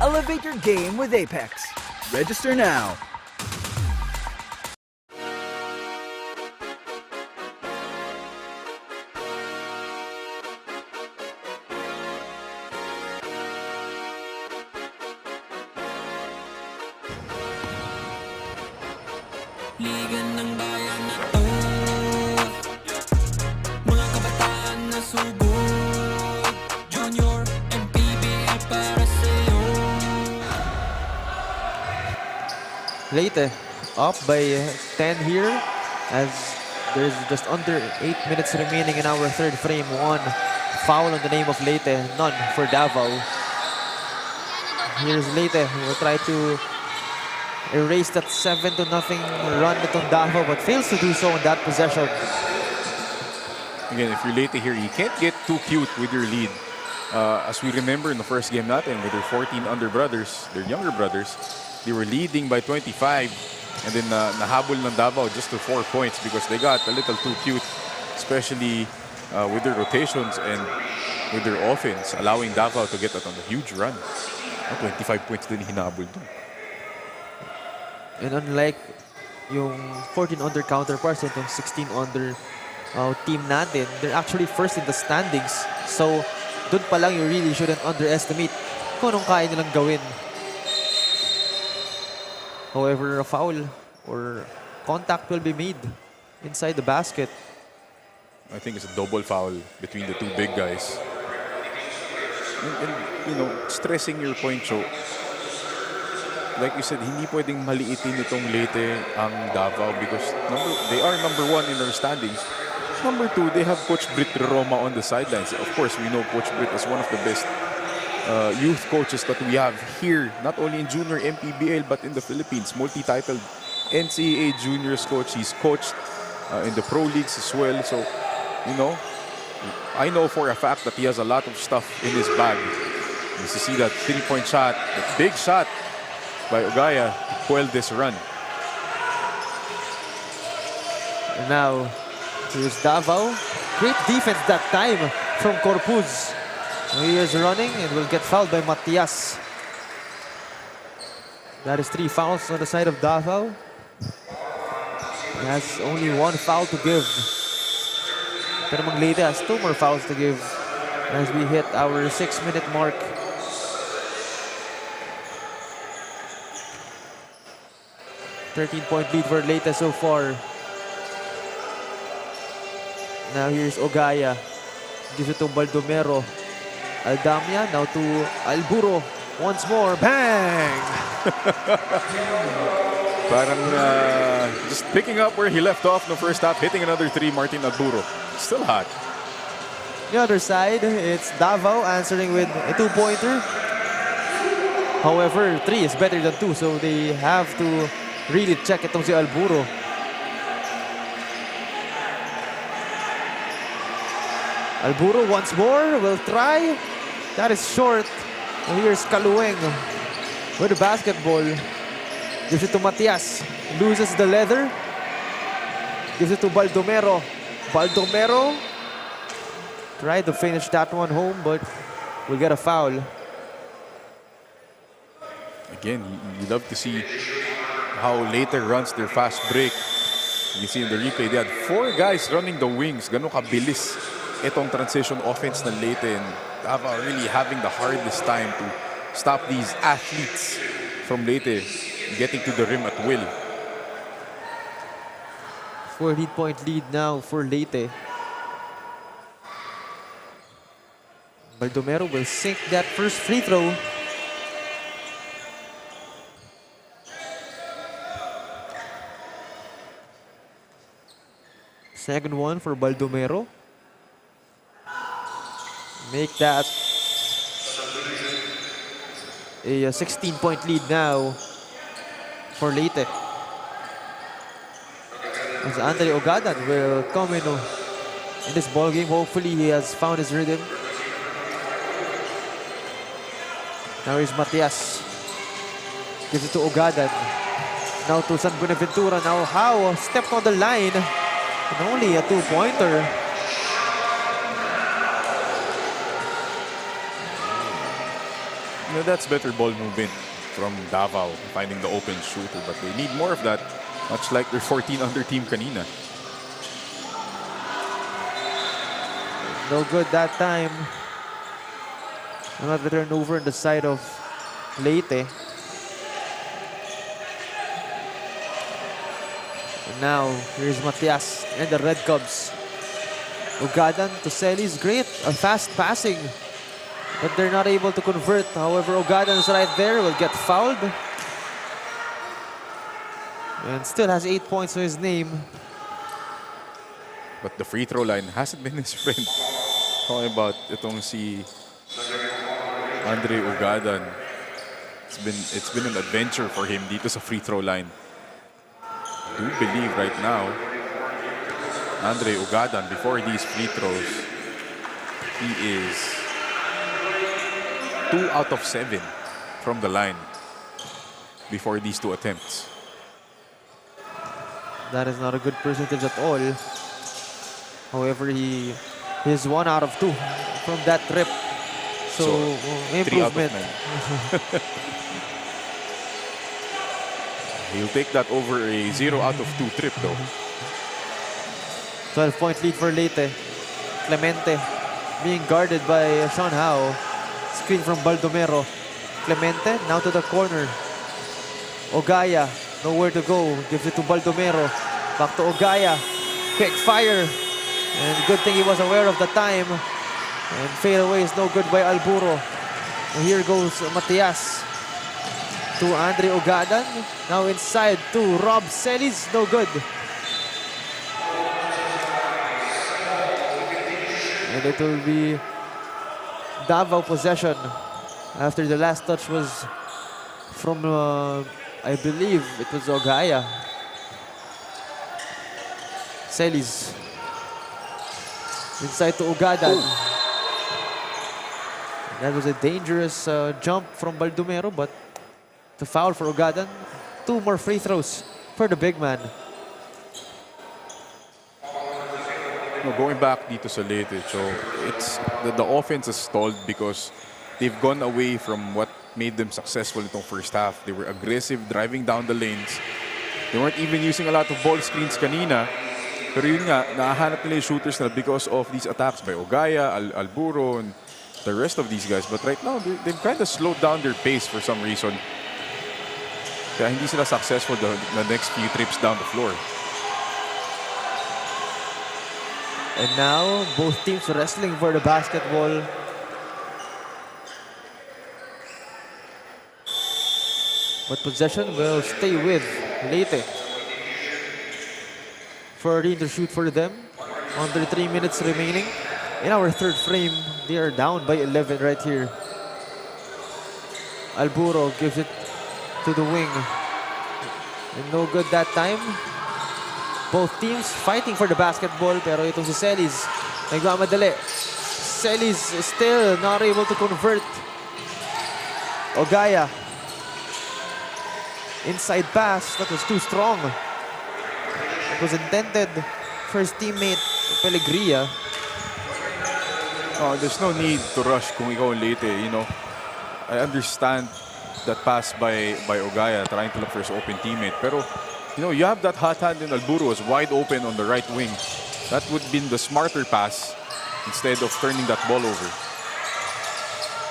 Elevate your game with Apex. Register now. Liga ng bayan na to, mga kabataan na sugod, Junior MPBL para sa'yo. Leyte up by 10 here as there's just under 8 minutes remaining in our third frame. 1 foul on the name of Leyte, none for Davao. Here's Leyte who will try to erase that 7-0 run itong Davao, but fails to do so in that possession. Again, if you're Leyte here, you can't get too cute with your lead. As we remember in the first game natin with their 14 under brothers, their younger brothers, they were leading by 25, and then nahabol ng Davao just to 4 points because they got a little too cute, especially with their rotations and with their offense, allowing Davao to get on a huge run. 25 points din hinabol dun. And unlike yung 14 under counterparts and yung 16 under team natin, they're actually first in the standings. So, dun pa lang you really shouldn't underestimate kung anong kaya nilang gawin. However, a foul or contact will be made inside the basket. I think it's a double foul between the two big guys. And you know, stressing your point, Joe. Like you said, hindi pwedeng maliitin itong Leyte ang Davao because they are number 1 in their standings. Number 2, they have Coach Brit Roma on the sidelines. Of course, we know Coach Brit is one of the best youth coaches that we have here, not only in junior MPBL but in the Philippines. Multi-titled NCAA juniors coach. He's coached in the pro leagues as well. So, you know, I know for a fact that he has a lot of stuff in his bag. You see that 3-point shot, a big shot by Ogaya to quell this run. And now, here's Davao. Great defense that time from Corpuz. He is running and will get fouled by Matias. That is 3 fouls on the side of Davao. He has only 1 foul to give. Pero Leyte has 2 more fouls to give as we hit our 6-minute mark. .13 lead for Leyte so far. Now here's Ogaya. Gives it to Baldomero. Aldamia now to Alburo. Once more. Bang! Parang just picking up where he left off in the first half, hitting another 3, Martin Alburo. Still hot. The other side, it's Davao answering with a 2-pointer. However, 3 is better than 2, so they have to really check itong si Alburo. Alburo once more will try. That is short. And here's Kalueng with the basketball. Gives it to Matias. Loses the leather. Gives it to Baldomero. Baldomero tried to finish that one home, but will get a foul. Again, you love to see how Leyte runs their fast break. You see in the replay, they had 4 guys running the wings. Ganun kabilis itong transition offense ng Leyte, and Davao really having the hardest time to stop these athletes from Leyte getting to the rim at will. 14-point lead now for Leyte. Baldomero will sink that first free throw. Second one for Baldomero. Make that a 16-point lead now for Leyte. As Andre Ogadan will come in this ball game. Hopefully he has found his rhythm. Now here's Matias. Gives it to Ogadan. Now to San Buenaventura. Now How stepped on the line. And only a 2-pointer. You know, that's better ball movement from Davao, finding the open shooter, but they need more of that, much like their 14-under team kanina. No good that time. Another turnover on the side of Leyte. And now, here's Matias and the Red Cubs. Ogadan to Celis, great, fast passing. But they're not able to convert. However, Ogadan is right there, will get fouled. And still has 8 points to his name. But the free throw line hasn't been his friend. Talking about itong si Andre Ogadan. It's been an adventure for him dito sa free throw line. I do believe right now, Andre Ogadan, before these free throws, he is 2 out of 7 from the line before these 2 attempts. That is not a good percentage at all. However, he is 1 out of 2 from that trip. So improvement. 3 out of 9. He'll take that over a 0 out of 2 trip though. 12-point lead for Leyte. Clemente being guarded by Sean Howe. Screen from Baldomero. Clemente now to the corner. Ogaya nowhere to go. Gives it to Baldomero. Back to Ogaya. Quick fire. And good thing he was aware of the time. And fadeaway is no good by Alburo. And here goes Matias to Andre Ogadan. Now inside to Rob Celis. No good. And it will be Davao possession after the last touch was from, I believe it was Ogaya. Celis. Inside to Ogadan. That was a dangerous jump from Baldomero, but the foul for Ogadan. 2 more free throws for the big man. No, going back dito sa Leyte, so it's the offense has stalled because they've gone away from what made them successful itong first half. They were aggressive, driving down the lanes. They weren't even using a lot of ball screens kanina. Pero yun nga, nahahanap nila yung shooters na because of these attacks by Ogaya, Alburo, and the rest of these guys. But right now, they've kind of slowed down their pace for some reason. Kaya hindi sila successful the next few trips down the floor. And now, both teams wrestling for the basketball. But possession will stay with Leyte. 14 to shoot for them. Under 3 minutes remaining. In our third frame, they are down by 11 right here. Alburo gives it to the wing. And no good that time. Both teams fighting for the basketball, pero itong si Celis nagmamadali. Celis is still not able to convert. Ogaya. Inside pass, that was too strong. It was intended for his teammate Pellegria. Oh, there's no need to rush kung ikaw ang Leyte, you know. I understand that pass by Ogaya trying to look for his open teammate, pero you know, you have that hot hand in Alburo was wide open on the right wing. That would have been the smarter pass instead of turning that ball over.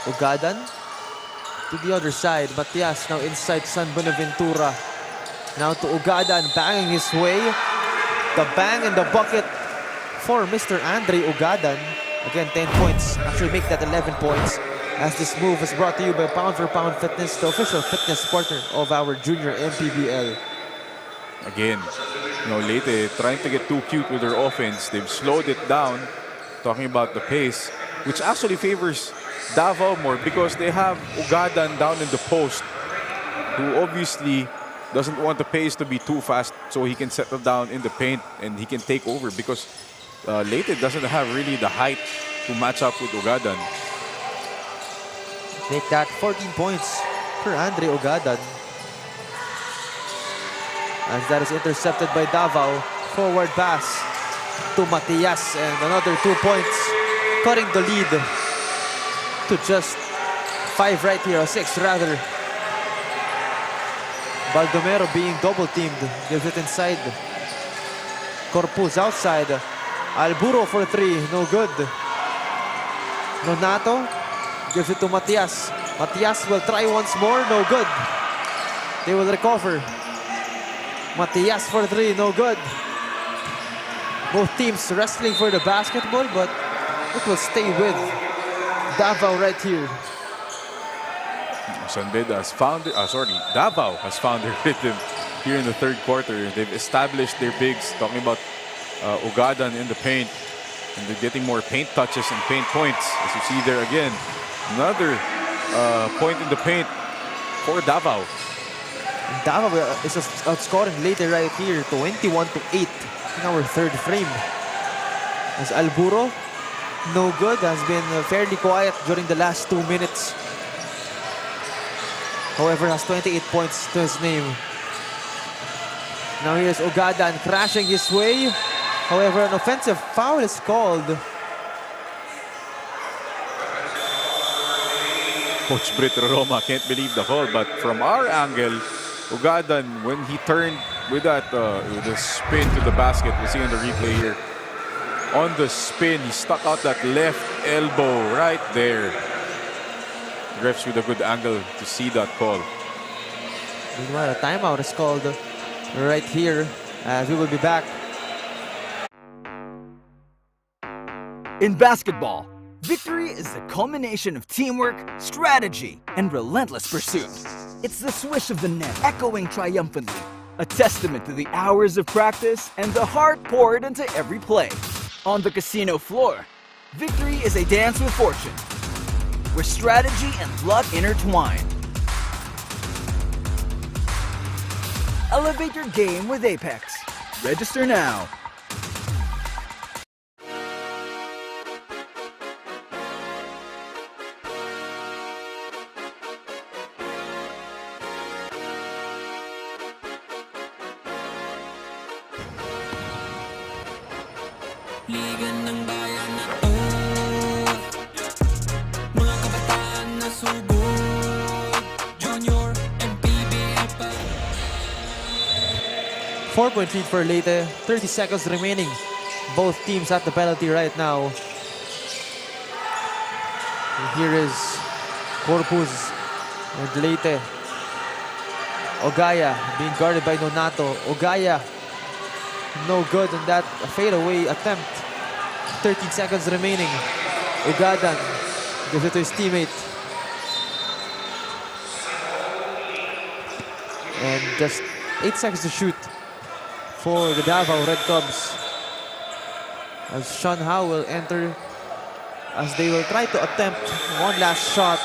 Ogadan to the other side. Matias now inside San Buenaventura. Now to Ogadan, banging his way. The bang and the bucket for Mr. Andre Ogadan. Again, 10 points. Actually, make that 11 points. As this move is brought to you by Pound for Pound Fitness, the official fitness partner of our junior MPBL. Again, you know, Leyte trying to get too cute with their offense. They've slowed it down, talking about the pace, which actually favors Davao more because they have Ogadan down in the post, who obviously doesn't want the pace to be too fast so he can settle down in the paint and he can take over because Leyte doesn't have really the height to match up with Ogadan. Make that 14 points for Andre Ogadan. As that is intercepted by Davao. Forward pass to Matias and another 2 points. Cutting the lead to just 5 right here, or 6 rather. Baldomero being double teamed. Gives it inside. Corpus outside. Alburo for 3, no good. Nonato gives it to Matias. Matias will try once more, no good. They will recover. Matias for 3, no good. Both teams wrestling for the basketball, but it will stay with Davao right here. Davao has found their rhythm here in the third quarter. They've established their bigs, talking about Ogadan in the paint. And they're getting more paint touches and paint points. As you see there again, another point in the paint for Davao. Davao is outscoring later right here, 21-8 in our third frame. As Alburo, no good, has been fairly quiet during the last 2 minutes. However, has 28 points to his name. Now here's Ogadan crashing his way. However, an offensive foul is called. Coach Brit Roma can't believe the call, but from our angle, Ogadan, when he turned with that with the spin to the basket, we see on the replay here, on the spin, he stuck out that left elbow right there. Refs with a good angle to see that call. Meanwhile, a timeout is called right here as we will be back. In basketball, victory is the culmination of teamwork, strategy, and relentless pursuit. It's the swish of the net echoing triumphantly, a testament to the hours of practice and the heart poured into every play. On the casino floor, victory is a dance with fortune, where strategy and luck intertwine. Elevate your game with Apex. Register now. Liga ng bayan na to, mga kabataan na sugod, Junior MPBL pa. 4-point lead for Leyte. 30 seconds remaining. Both teams at the penalty right now. And here is Corpus and Leyte. Ogaya being guarded by Nonato. Ogaya no good on that fadeaway attempt. 13 seconds remaining. Ugadan gives it to his teammate. And just 8 seconds to shoot for the Davao Red Cubs. As Sean Howe will enter, as they will try to attempt one last shot.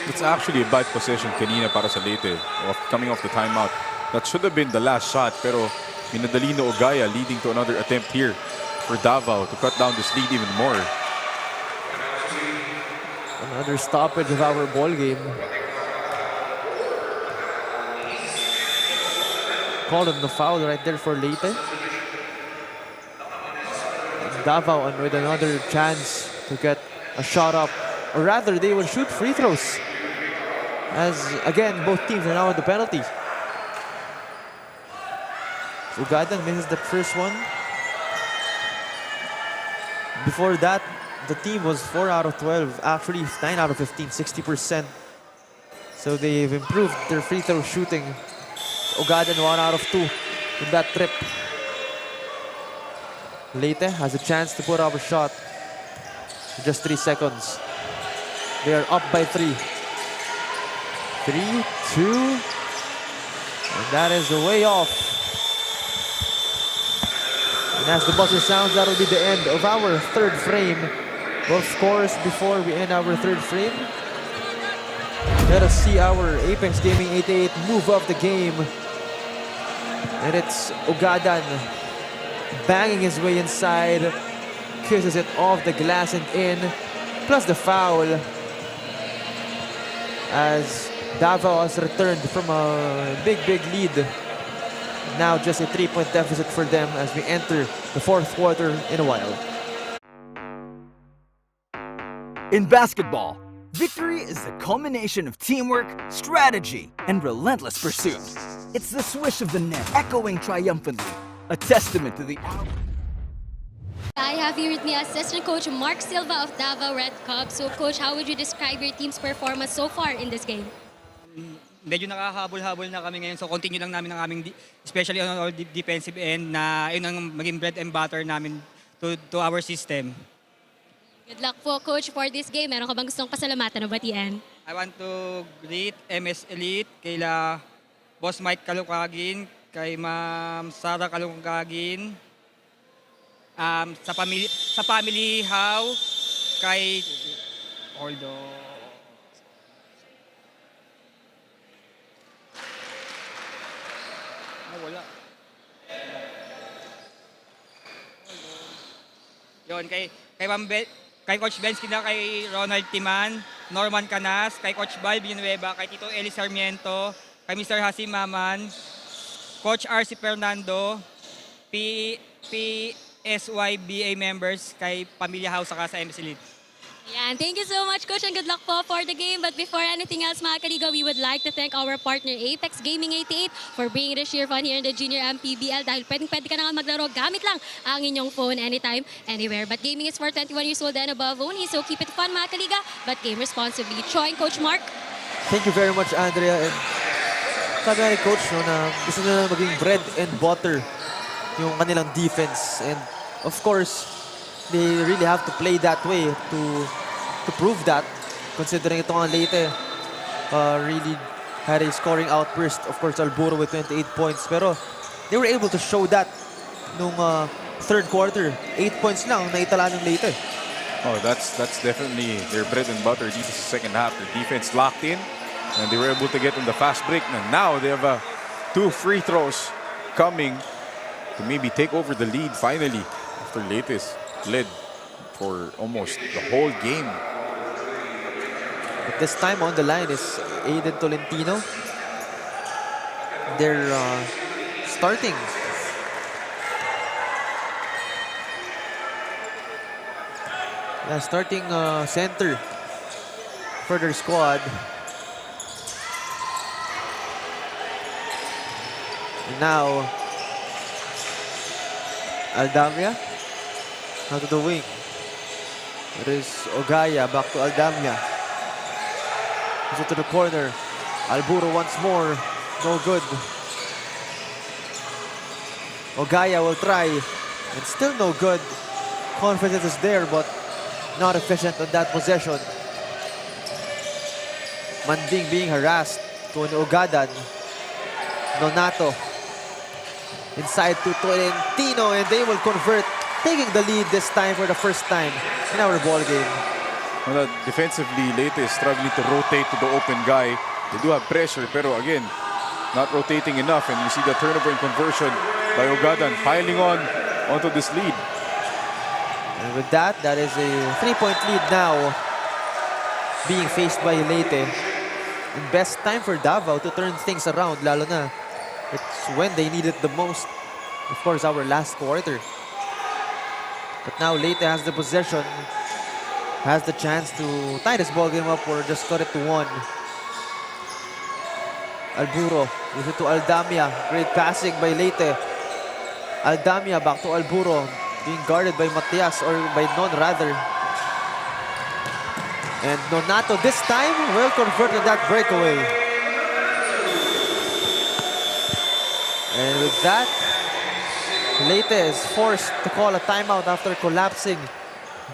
It's actually a bad position kanina para sa Leyte coming off the timeout. That should have been the last shot, pero minadali na Ogaya, leading to another attempt here for Davao to cut down this lead even more. Another stoppage of our ball game. Called on the foul right there for Leyte. Davao with another chance to get a shot up, or rather they will shoot free throws, as again both teams are now on the penalty. Ugadan misses the first one. Before that, the team was 4 out of 12, actually 9 out of 15, 60%. So they've improved their free throw shooting. Ugadan 1 out of 2 in that trip. Leyte has a chance to put up a shot. Just 3 seconds. They are up by 3. 3, 2, and that is the way off. And as the buzzer sounds, that will be the end of our third frame. But of course, before we end our third frame, let us see our Apex Gaming 88 move of the game. And it's Ugadan banging his way inside, kisses it off the glass and in, plus the foul, as Davao has returned from a big lead. Now just a 3-point deficit for them as we enter the fourth quarter in a while. In basketball, victory is the culmination of teamwork, strategy, and relentless pursuit. It's the swish of the net echoing triumphantly, a testament to the hour. I have here with me Assistant Coach Mark Silva of Davao Red Cubs. So Coach, how would you describe your team's performance so far in this game? Medyo nakakahabol-habol na kami ngayon, so continue lang namin ang aming, especially on our defensive end, na yun ang maging bread and butter namin to our system. Good luck po, Coach, for this game. Meron ka bang gustong pasalamatan o batian? I want to greet MS Elite, kaila Boss Mike Kalukagin, kay Ma'am Sara Kalukagin, sa family How, kay Aldo. Wala. Yon kay Coach Benz Kina, kay Ronald Timan, Norman Canas, kay Coach Bal Villanueva, kay Tito Eli Sarmiento, kay Mr. Hasim Maman, Coach RC Fernando, PSYBA members, kay Pamilya House saka sa MC Elite. Yan. Thank you so much, Coach, and good luck po for the game. But before anything else, mga kaligo, we would like to thank our partner, Apex Gaming 88, for bringing the sheer fun here in the Junior MPBL. Dahil pwede ka na nga maglaro gamit lang ang inyong phone anytime, anywhere. But gaming is for 21 years old and above only, so keep it fun, mga kaliga, but game responsibly. Choi and Coach Mark. Thank you very much, Andrea. And sabi nga ni Coach, no, na gusto nila maging bread and butter yung kanilang defense. And of course, they really have to play that way to prove that. Considering ito nga Leyte really had a scoring outburst. Of course, Alburo with 28 points. Pero they were able to show that nung third quarter. 8 points lang naitala ng Leyte. Oh, that's definitely their bread and butter. Dito sa second half, their defense locked in, and they were able to get in the fast break. And now they have 2 free throws coming to maybe take over the lead finally after Leyte's led for almost the whole game. But this time on the line is Aiden Tolentino. They're starting. Yeah, starting center for their squad. And now, Aldamia out to the wing. There is Ogaya back to Aldamia. Goes to the corner. Alburo once more. No good. Ogaya will try. And still no good. Confidence is there, but not efficient on that possession. Manding being harassed. Tony Ogadan. Nonato. Inside to Tolentino, and they will convert, taking the lead this time for the first time in our ball game. Well, defensively, Leyte is struggling to rotate to the open guy. They do have pressure, pero again, not rotating enough. And you see the turnover and conversion by Ogadan piling on onto this lead. And with that, that is a 3-point lead now being faced by Leyte. And best time for Davao to turn things around, lalo na it's when they need it the most. Of course, our last quarter. But now Leyte has the possession, has the chance to tie this ball game up or just cut it to 1. Alburo gives it to Aldamia. Great passing by Leyte. Aldamia back to Alburo, being guarded by Matias, or by Non rather. And Nonato this time will convert on that breakaway. And with that, Leyte is forced to call a timeout after collapsing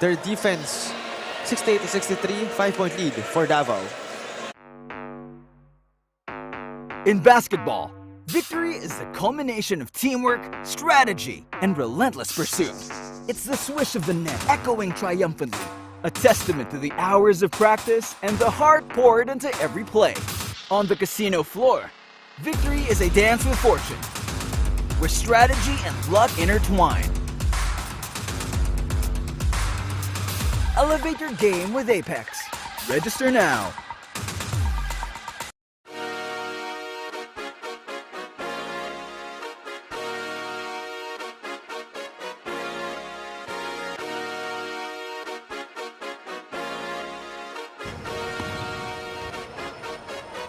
their defense. 68 to 63, 5-point lead for Davao. In basketball, victory is the culmination of teamwork, strategy, and relentless pursuit. It's the swish of the net echoing triumphantly, a testament to the hours of practice and the heart poured into every play. On the casino floor, victory is a dance with fortune, where strategy and luck intertwine. Elevate your game with Apex. Register now.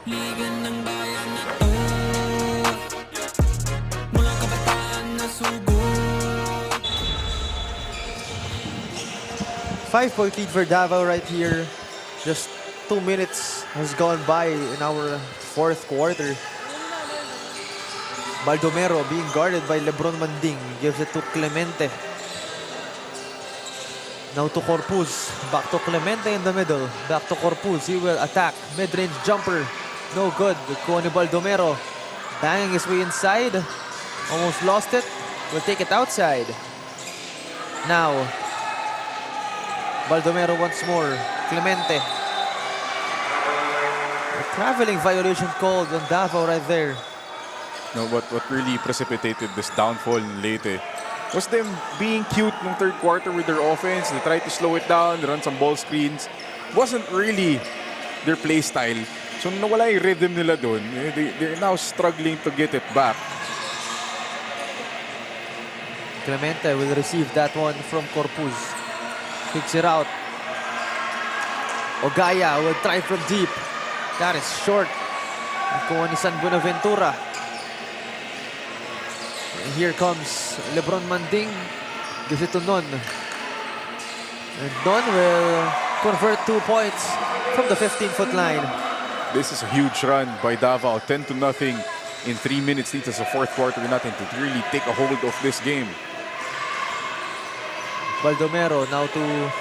Liga ng bayan na to, mga kabataan na sugod. 5-point lead for Davao right here. Just 2 minutes has gone by in our fourth quarter. Baldomero being guarded by Lebron Manding. Gives it to Clemente. Now to Corpuz. Back to Clemente in the middle. Back to Corpuz. He will attack. Mid-range jumper. No good. Connie Baldomero banging his way inside. Almost lost it. Will take it outside. Now, Baldomero once more. Clemente. A traveling violation called on Davao right there. No, what really precipitated this downfall in Leyte was them being cute in the third quarter with their offense. They tried to slow it down, run some ball screens. Wasn't really their play style. So nawala yung rhythm nila doon. They're now struggling to get it back. Clemente will receive that one from Corpuz. Kicks it out. Ogaya will try from deep. That is short. Nakuha ni San Buenaventura. And here comes Lebron Manding. Gives it to Non. And Non will convert 2 points from the 15-foot line. This is a huge run by Davao. 10-0 in 3 minutes. Dito sa fourth quarter natin to really take a hold of this game. Baldomero now to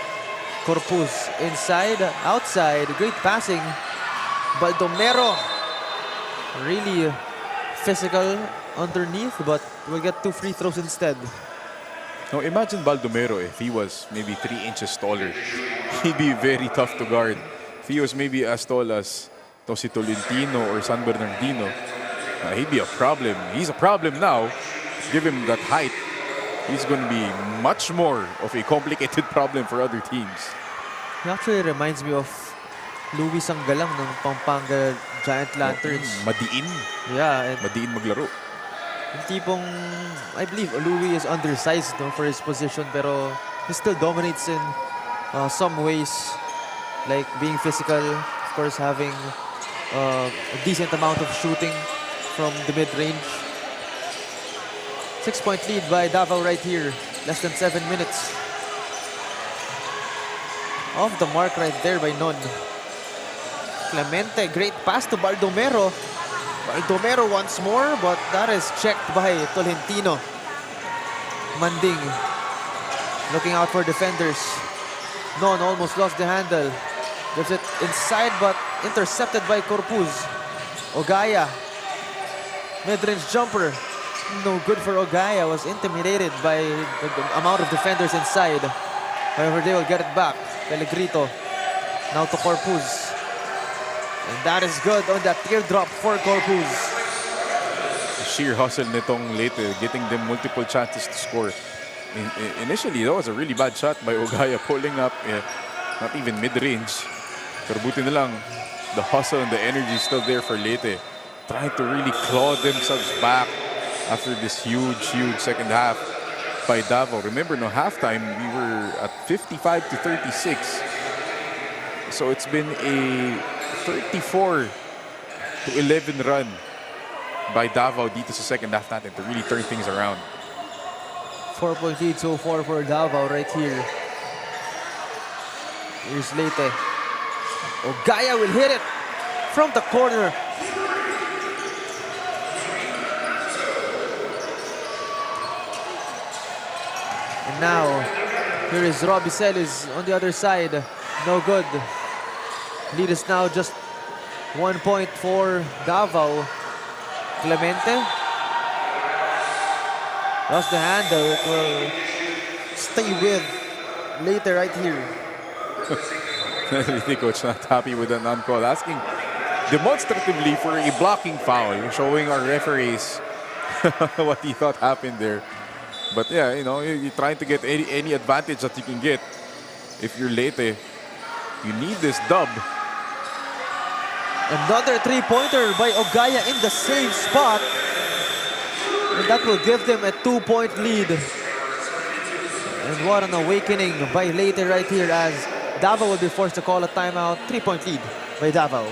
Corpus. Inside, outside. Great passing. Baldomero really physical underneath, but will get 2 free throws instead. Now imagine Baldomero if he was maybe 3 inches taller. He'd be very tough to guard. If he was maybe as tall as Tosi Tolentino or San Bernardino, he'd be a problem. He's a problem now. Give him that height, he's going to be much more of a complicated problem for other teams. He actually reminds me of Louis Sanggalang ng Pampanga Giant Lanterns. Madiin. Yeah. And madiin maglaro. yung tipong, I believe Louis is undersized for his position, pero he still dominates in some ways, like being physical, of course having a decent amount of shooting from the mid-range. 6-point lead by Davao right here. Less than 7 minutes. Off the mark right there by Non. Clemente, great pass to Baldomero. Baldomero once more, but that is checked by Tolentino. Manding looking out for defenders. Non almost lost the handle. Gives it inside, but intercepted by Corpus. Ogaya, mid-range jumper. No good for Ogaya. Was intimidated by the amount of defenders inside. However, they will get it back. Pellegrito now to Corpus. And that is good on that teardrop for Corpus. The sheer hustle nitong Leyte, getting them multiple chances to score. Initially, that was a really bad shot by Ogaya, pulling up, not even mid-range. Pero buti na lang, the hustle and the energy is still there for Leyte. Trying to really claw themselves back after this huge second half by Davao. Remember, no halftime, we were at 55-36. So it's been a 34-11 run by Davao dito sa second half natin to really turn things around. 4-point lead so far for Davao right here. Here's Leyte. Ogaya will hit it from the corner. And now, here is Robbie Celis on the other side. No good. Lead is now just 1 point for Davao. Clemente lost the handle. It will stay with Leyte right here. I think coach not happy with the non-call, asking demonstratively for a blocking foul, showing our referees what he thought happened there. But yeah, you know, you're trying to get any advantage that you can get. If you're Leyte, you need this dub. Another three-pointer by Ogaya in the same spot. And that will give them a 2-point lead. And what an awakening by Leyte right here, as Davao will be forced to call a timeout. 3-point lead by Davao.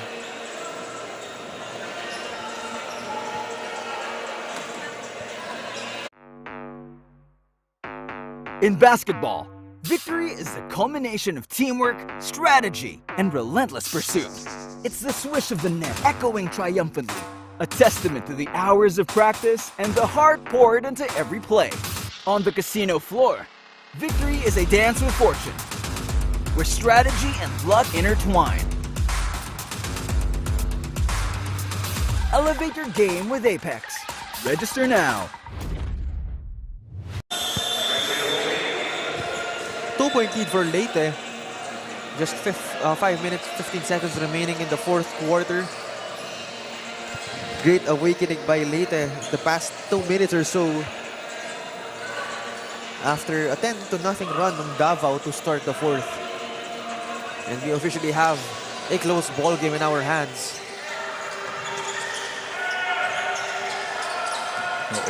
In basketball, victory is the culmination of teamwork, strategy, and relentless pursuit. It's the swish of the net echoing triumphantly, a testament to the hours of practice and the heart poured into every play. On the casino floor, victory is a dance with fortune, where strategy and luck intertwine. Elevate your game with Apex. Register now. 2-point lead for Leyte. Just 5 minutes, 15 seconds remaining in the fourth quarter. Great awakening by Leyte the past 2 minutes or so. After a 10-0 run on Davao to start the fourth. And we officially have a close ball game in our hands.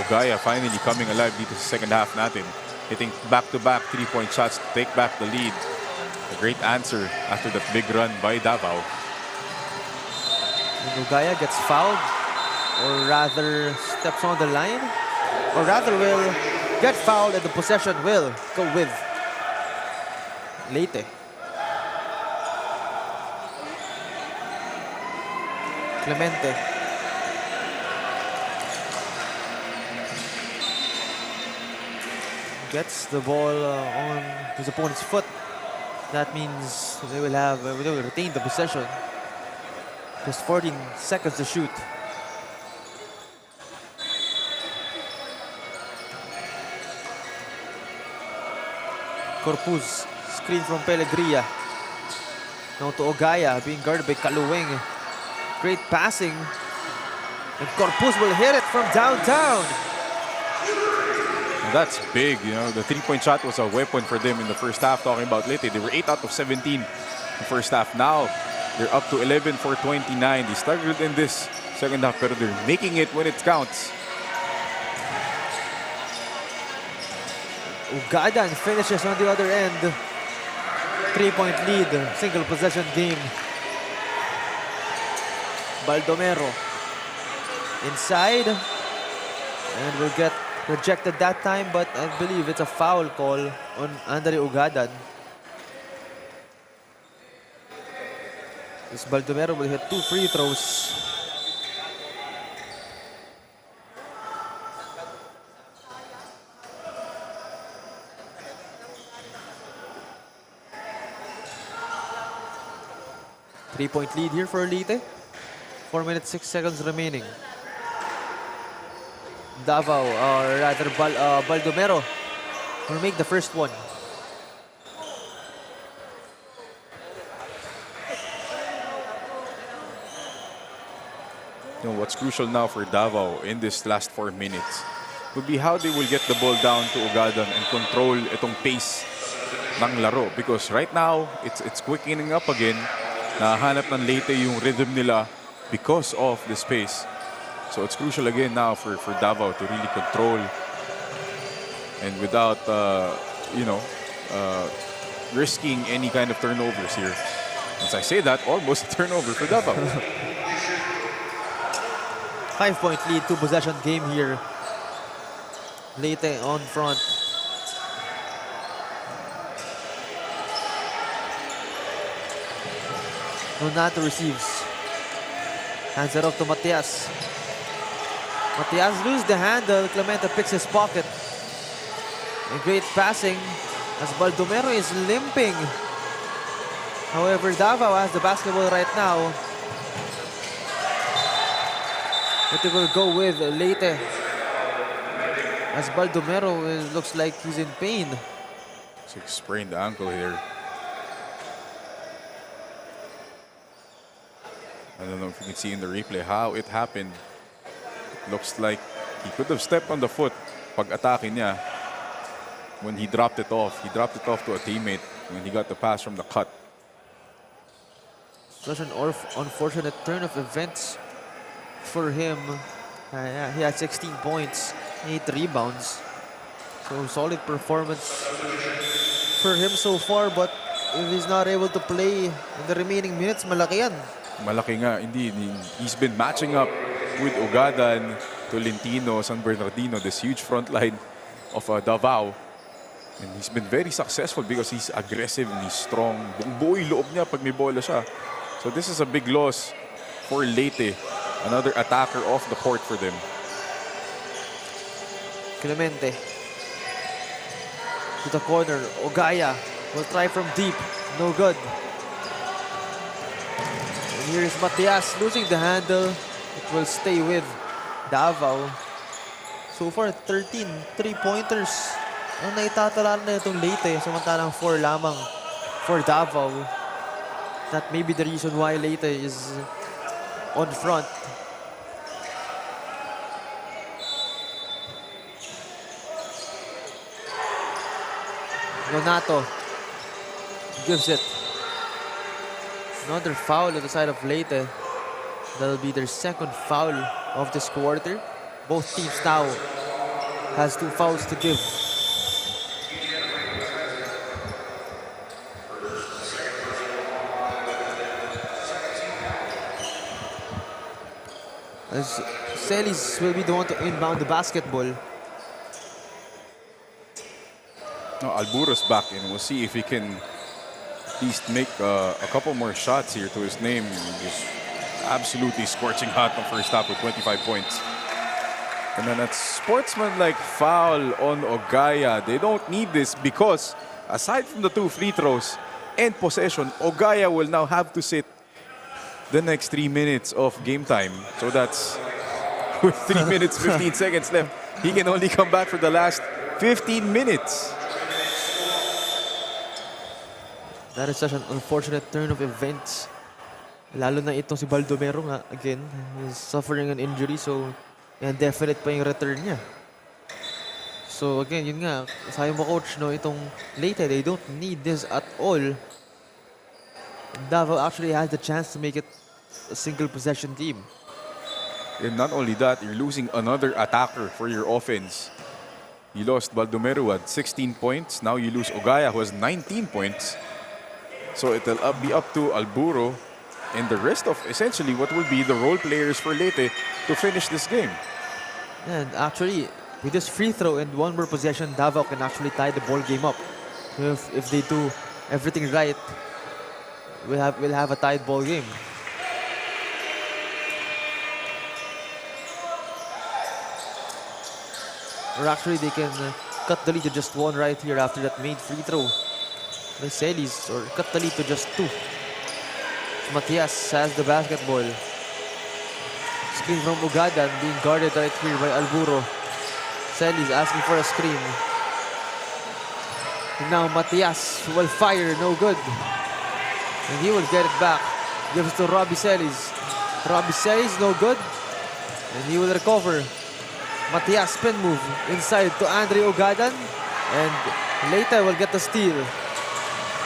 Ogaya finally coming alive dito sa second half natin. Hitting back-to-back 3-point shots to take back the lead. A great answer after that big run by Davao. And Ugaya gets fouled, or rather steps on the line, or rather will get fouled, and the possession will go with Leyte. Clemente. Gets the ball on his opponent's foot. That means they will retain the possession. Just 14 seconds to shoot. Corpus, screen from Pellegria. Now to Ugaya, being guarded by Kaluwing. Great passing. And Corpus will hit it from downtown. And that's big, you know. The three-point shot was a weapon for them in the first half. Talking about Leyte, they were 8 out of 17 in the first half. Now, they're up to 11 for 29. They struggled in this second half, but they're making it when it counts. Ugadan finishes on the other end. 3-point lead, single possession game. Baldomero inside, and will get rejected that time, but I believe it's a foul call on Andre Ugadan. This Baldomero will hit 2 free throws. Three-point lead here for Leyte. 4 minutes, 6 seconds remaining. Davao, or rather Baldomero, will make the first one. You know, what's crucial now for Davao in this last 4 minutes would be how they will get the ball down to Ugadan and control itong pace ng laro. Because right now, it's quickening up again. Nahanap ng Leyte yung rhythm nila because of the space. So it's crucial again now for Davao to really control, and without risking any kind of turnovers here. As I say that, almost a turnover for Davao. 5-point lead, 2-possession game here. Leyte on front. Nonato receives. Hands it off to Matias. Matias loses the handle. Clemente picks his pocket. And great passing as Baldomero is limping. However, Davao has the basketball right now. But it will go with Leyte. As Baldomero looks like he's in pain. So he sprained the ankle here. I don't know if you can see in the replay how it happened. It looks like he could have stepped on the foot pag-atake niya when he dropped it off. He dropped it off to a teammate when he got the pass from the cut. Such an unfortunate turn of events for him. He had 16 points, 8 rebounds. So solid performance for him so far, but if he's not able to play in the remaining minutes, malaki yan. Malaki nga, indeed. He's been matching up with Ugadan, Tolentino, San Bernardino, this huge front line of Davao. And he's been very successful because he's aggressive and he's strong. Buo yung loob niya pag may bola siya. So this is a big loss for Leyte. Another attacker off the court for them. Clemente to the corner. Ugaya will try from deep. No good. And here's Matias losing the handle. It will stay with Davao. So far, 13 3-pointers ang naitatalaan na itong Leyte. Samantalang 4 lamang for Davao. That may be the reason why Leyte is on front. Nonato gives it. Another foul at the side of Leyte. That'll be their second foul of this quarter. Both teams now has 2 fouls to give. As Celis will be the one to inbound the basketball. No, Alburo's back in. We'll see if he can at least make a couple more shots here to his name. Just absolutely scorching hot the first half with 25 points. And then that sportsman-like foul on Ogaya. They don't need this because aside from the 2 free throws and possession, Ogaya will now have to sit the next 3 minutes of game time. So that's with 3 minutes, 15 seconds left. He can only come back for the last 15 minutes. That is such an unfortunate turn of events. Lalo na itong si Baldomero nga, again, he's suffering an injury, so indefinite pa yung return niya. So again, yun nga, sabi mo coach, no, itong Leyte, they don't need this at all. Davao actually has the chance to make it a single possession team. And not only that, you're losing another attacker for your offense. You lost Baldomero at 16 points. Now you lose Ogaya, who has 19 points. So it'll be up to Alburo and the rest of essentially what will be the role players for Leyte to finish this game. And actually, with this free throw and one more possession, Davao can actually tie the ball game up. If they do everything right, we'll have a tied ball game. Or actually, they can cut the lead to just 1 right here after that made free throw by Celis, or cut the lead to just 2. Matias has the basketball. Screen from Ugadan being guarded right here by Alburo. Celis asking for a screen. And now Matias will fire, no good. And he will get it back. Gives to Robbie Celis. Robbie Celis, no good. And he will recover. Matias spin move inside to Andre Ugadan. And Leyte will get the steal.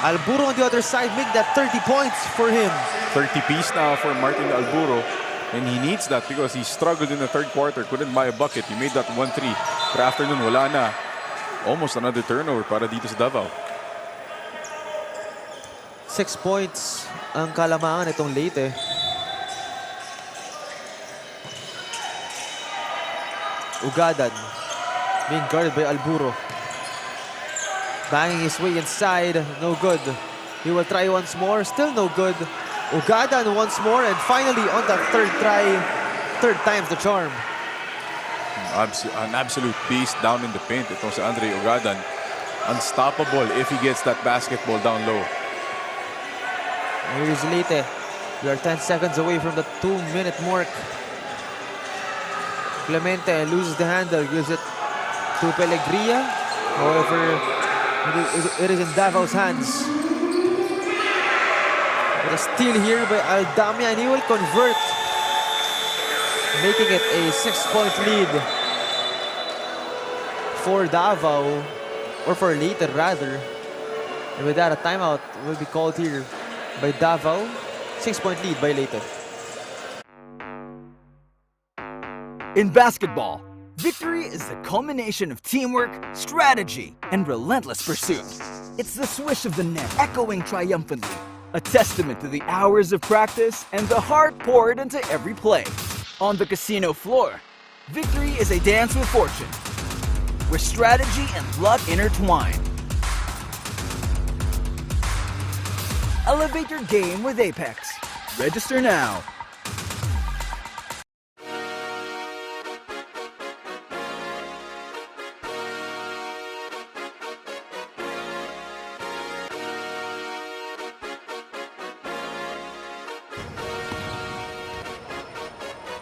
Alburo on the other side make that 30 points for him. 30 piece now for Martin Alburo. And he needs that because he struggled in the third quarter. Couldn't buy a bucket. He made that 1-3. But after nun, wala na. Almost another turnover para dito sa Davao. 6 points ang kalamangan itong Leyte. Ugadan being guarded by Alburo. Banging his way inside, no good. He will try once more, still no good. Ugadan once more, and finally on that third try, third time's the charm. An absolute beast down in the paint. Itong si Andre Ugadan. Unstoppable if he gets that basketball down low. Here's Leyte. We are 10 seconds away from the 2-minute mark. Clemente loses the handle, gives it to Pellegria. However, it is in Davao's hands. But a steal here by Aldamia, and he will convert, making it a 6-point lead for Davao, or for Leyte rather. And with that, a timeout will be called here by Davao. 6-point lead by Leyte. In basketball, victory is the culmination of teamwork, strategy, and relentless pursuit. It's the swish of the net echoing triumphantly, a testament to the hours of practice and the heart poured into every play. On the casino floor, victory is a dance with fortune, where strategy and luck intertwine. Elevate your game with Apex. Register now.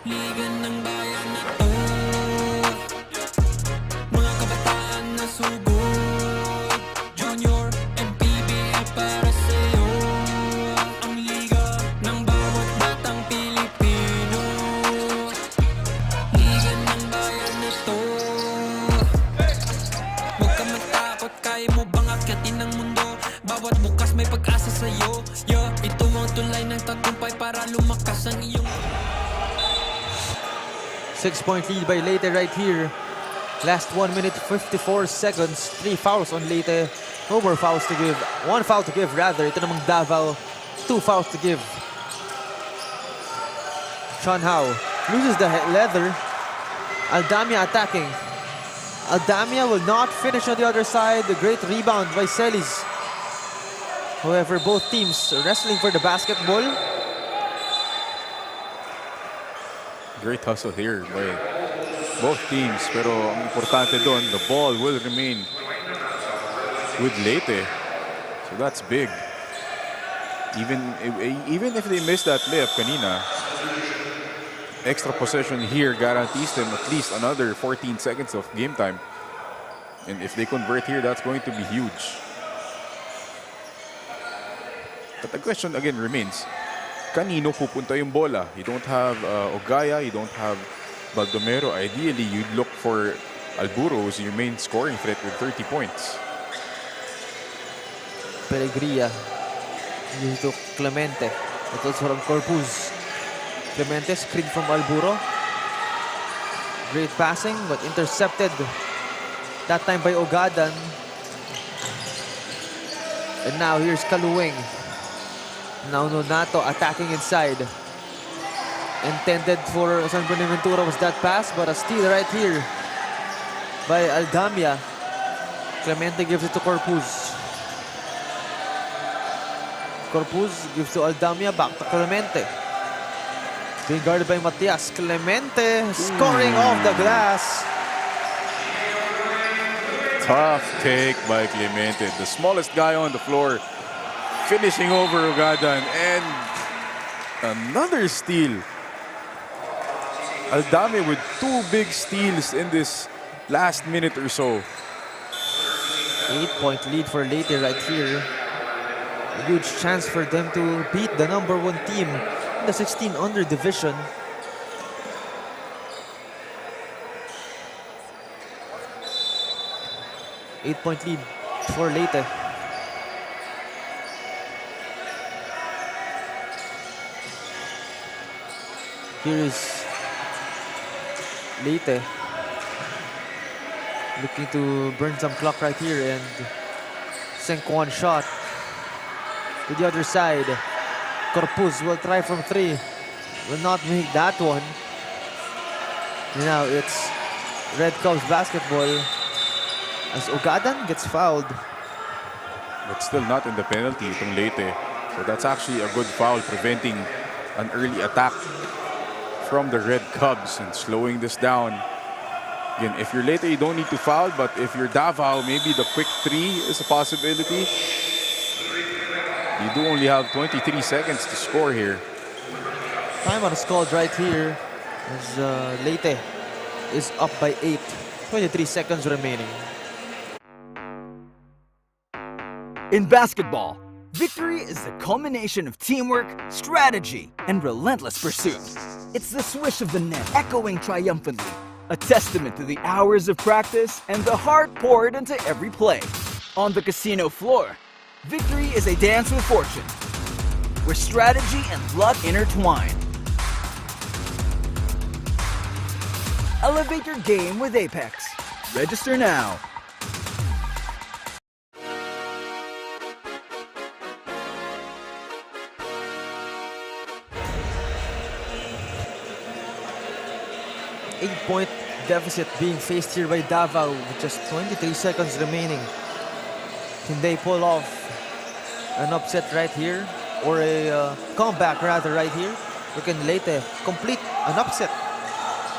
Liga ng bayan na to, mga kabataan na sugod, Junior MPBL para sa'yo. Ang liga ng bawat batang Pilipino. Liga ng bayan na to. Huwag ka matakot, kaya mo bang akyatin ang mundo? Bawat bukas may pag-asa sa'yo. Ito ang tulay ng tagumpay para lumakas ang iyong 6-point lead by Leyte right here. Last 1 minute, 54 seconds. 3 fouls on Leyte. No more fouls to give. 1 foul to give rather. Ito namang Davao. 2 fouls to give. Sean Howe loses the leather. Aldamia attacking. Aldamia will not finish on the other side. A great rebound by Celis. However, both teams wrestling for the basketball. Great hustle here by both teams. Pero ang importante doon, the ball will remain with Leyte. So that's big. Even if they miss that layup kanina, extra possession here guarantees them at least another 14 seconds of game time. And if they convert here, that's going to be huge. But the question again remains, kanino pupunta yung bola? You don't have Ogaya, you don't have Baldomero. Ideally, you'd look for Alburo as your main scoring threat with 30 points. Peregria gives to Clemente. It also from Corpus. Clemente screen from Alburo. Great passing but intercepted. That time by Ogadan. And now here's Kaluwing. Now Nonato attacking inside. Intended for San Buenaventura was that pass, but a steal right here by Aldamia. Clemente gives it to Corpus. Corpus gives to Aldamia, back to Clemente. Being guarded by Matias. Clemente scoring off the glass. Tough take by Clemente, the smallest guy on the floor, finishing over Ugadan, and another steal. Aldame with 2 big steals in this last minute or so. 8-point lead for Leyte right here. A huge chance for them to beat the #1 team in the 16 under division. Eight-point lead for Leyte. Here is Leyte looking to burn some clock right here and sink one shot to the other side. Corpus will try from 3. Will not make that one. Now it's Red Cubs basketball as Ogadan gets fouled. But still not in the penalty itong Leyte. So that's actually a good foul, preventing an early attack from the Red Cubs and slowing this down. Again, if you're Leyte, you don't need to foul, but if you're Davao, maybe the quick 3 is a possibility. You do only have 23 seconds to score here. Time on is called right here as Leyte is up by 8. 23 seconds remaining. In basketball, victory is the culmination of teamwork, strategy, and relentless pursuit. It's the swish of the net echoing triumphantly, a testament to the hours of practice and the heart poured into every play. On the casino floor, victory is a dance with fortune, where strategy and luck intertwine. Elevate your game with Apex. Register now. Eight-point deficit being faced here by Davao with just 23 seconds remaining. Can they pull off an upset right here, or a comeback rather right here? Or can Leyte complete an upset,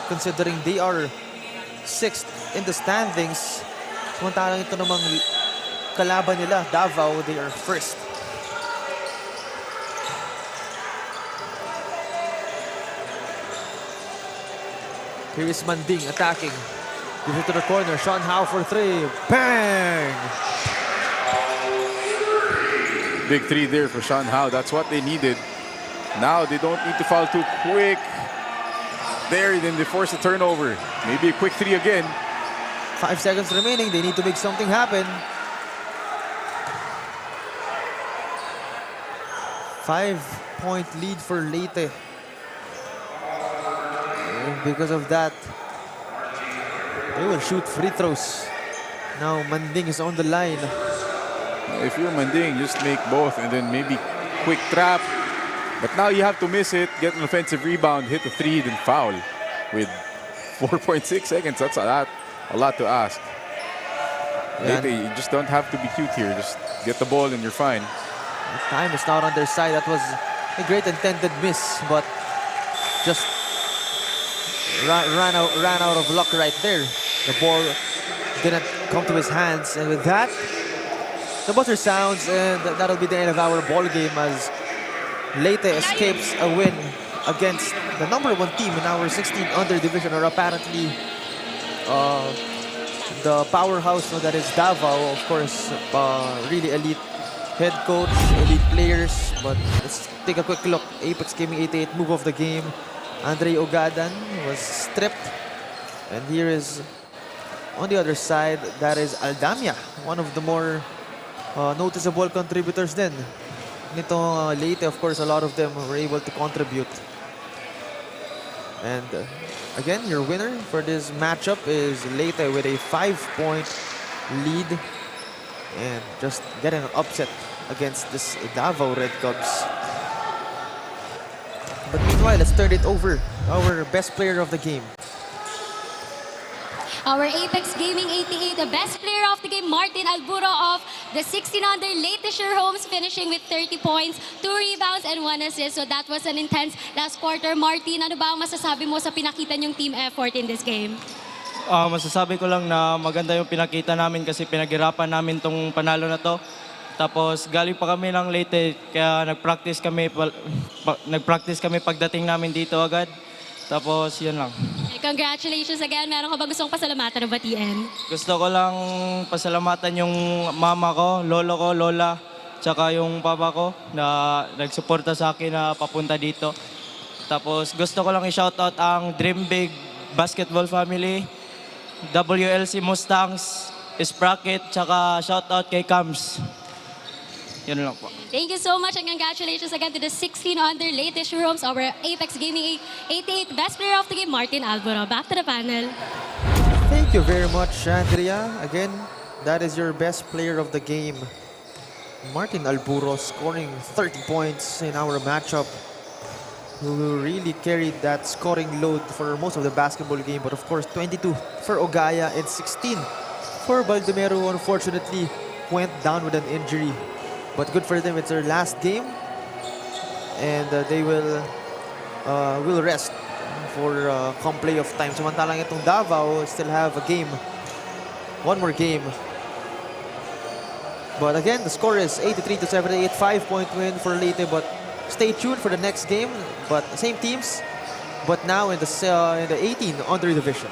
considering they are 6th in the standings? Samantalang ito namang kalaban nila, Davao, they are 1st. Here is Manding attacking. Gives it to the corner. Sean Howe for 3. Bang! Big 3 there for Sean Howe. That's what they needed. Now they don't need to foul too quick. There, then they force a turnover. Maybe a quick 3 again. 5 seconds remaining. They need to make something happen. 5-point lead for Leyte. And because of that, they will shoot free throws. Now Manding is on the line. If you're Manding, just make both and then maybe quick trap. But now you have to miss it, get an offensive rebound, hit a three, then foul with 4.6 seconds. That's a lot to ask. Yeah. Leyte, you just don't have to be cute here. Just get the ball and you're fine. The time is not on their side. That was a great intended miss, but just ran out of luck right there. The ball didn't come to his hands, and with that, the buzzer sounds, and that'll be the end of our ball game as Leyte escapes a win against the #1 team in our 16 under division, or apparently the powerhouse, that is Davao. Of course, really elite head coach, elite players. But let's take a quick look. Apex Gaming 88 move of the game. Andre Ogadan was stripped, and here is on the other side, that is Aldamia, one of the more noticeable contributors then. Nito Leyte, of course, a lot of them were able to contribute. And again, your winner for this matchup is Leyte with a 5-point lead and just getting an upset against this Davao Red Cubs. But meanwhile, let's turn it over. Our best player of the game. Our Apex Gaming 88, the best player of the game, Martin Alburo of the 16 under Leyte Homes, finishing with 30 points, 2 rebounds, and 1 assist. So that was an intense last quarter. Martin, ano ba ang masasabi mo sa pinakita niyong team effort in this game? Masasabi ko lang na maganda yung pinakita namin kasi pinaghirapan namin tong panalo na to. Tapos galing pa kami ng Leyte, kaya nag-practice kami pagdating namin dito agad. Tapos yun lang. Congratulations again. Meron ka ba gustong pasalamatan o batiin? Gusto ko lang pasalamatan yung mama ko, lolo ko, lola, tsaka yung papa ko na nagsuporta sa akin na papunta dito. Tapos gusto ko lang i-shoutout ang Dream Big Basketball Family, WLC Mustangs, Sprocket, tsaka shoutout kay Cams. Yun lang po. Thank you so much and congratulations again to the 16 under Leyte Homes, our Apex Gaming 88 best player of the game, Martin Alburo. Back to the panel. Thank you very much, Andrea. Again, that is your best player of the game, Martin Alburo, scoring 30 points in our matchup. Who really carried that scoring load for most of the basketball game. But of course, 22 for Ogaya and 16 for Baldomero, unfortunately went down with an injury. But good for them, it's their last game. And they will rest for come playoff time. Samantalang itong Davao still have a game. One more game. But again, the score is 83-78, 5-point win for Leyte. But stay tuned for the next game. But same teams, but now in the 18 under division.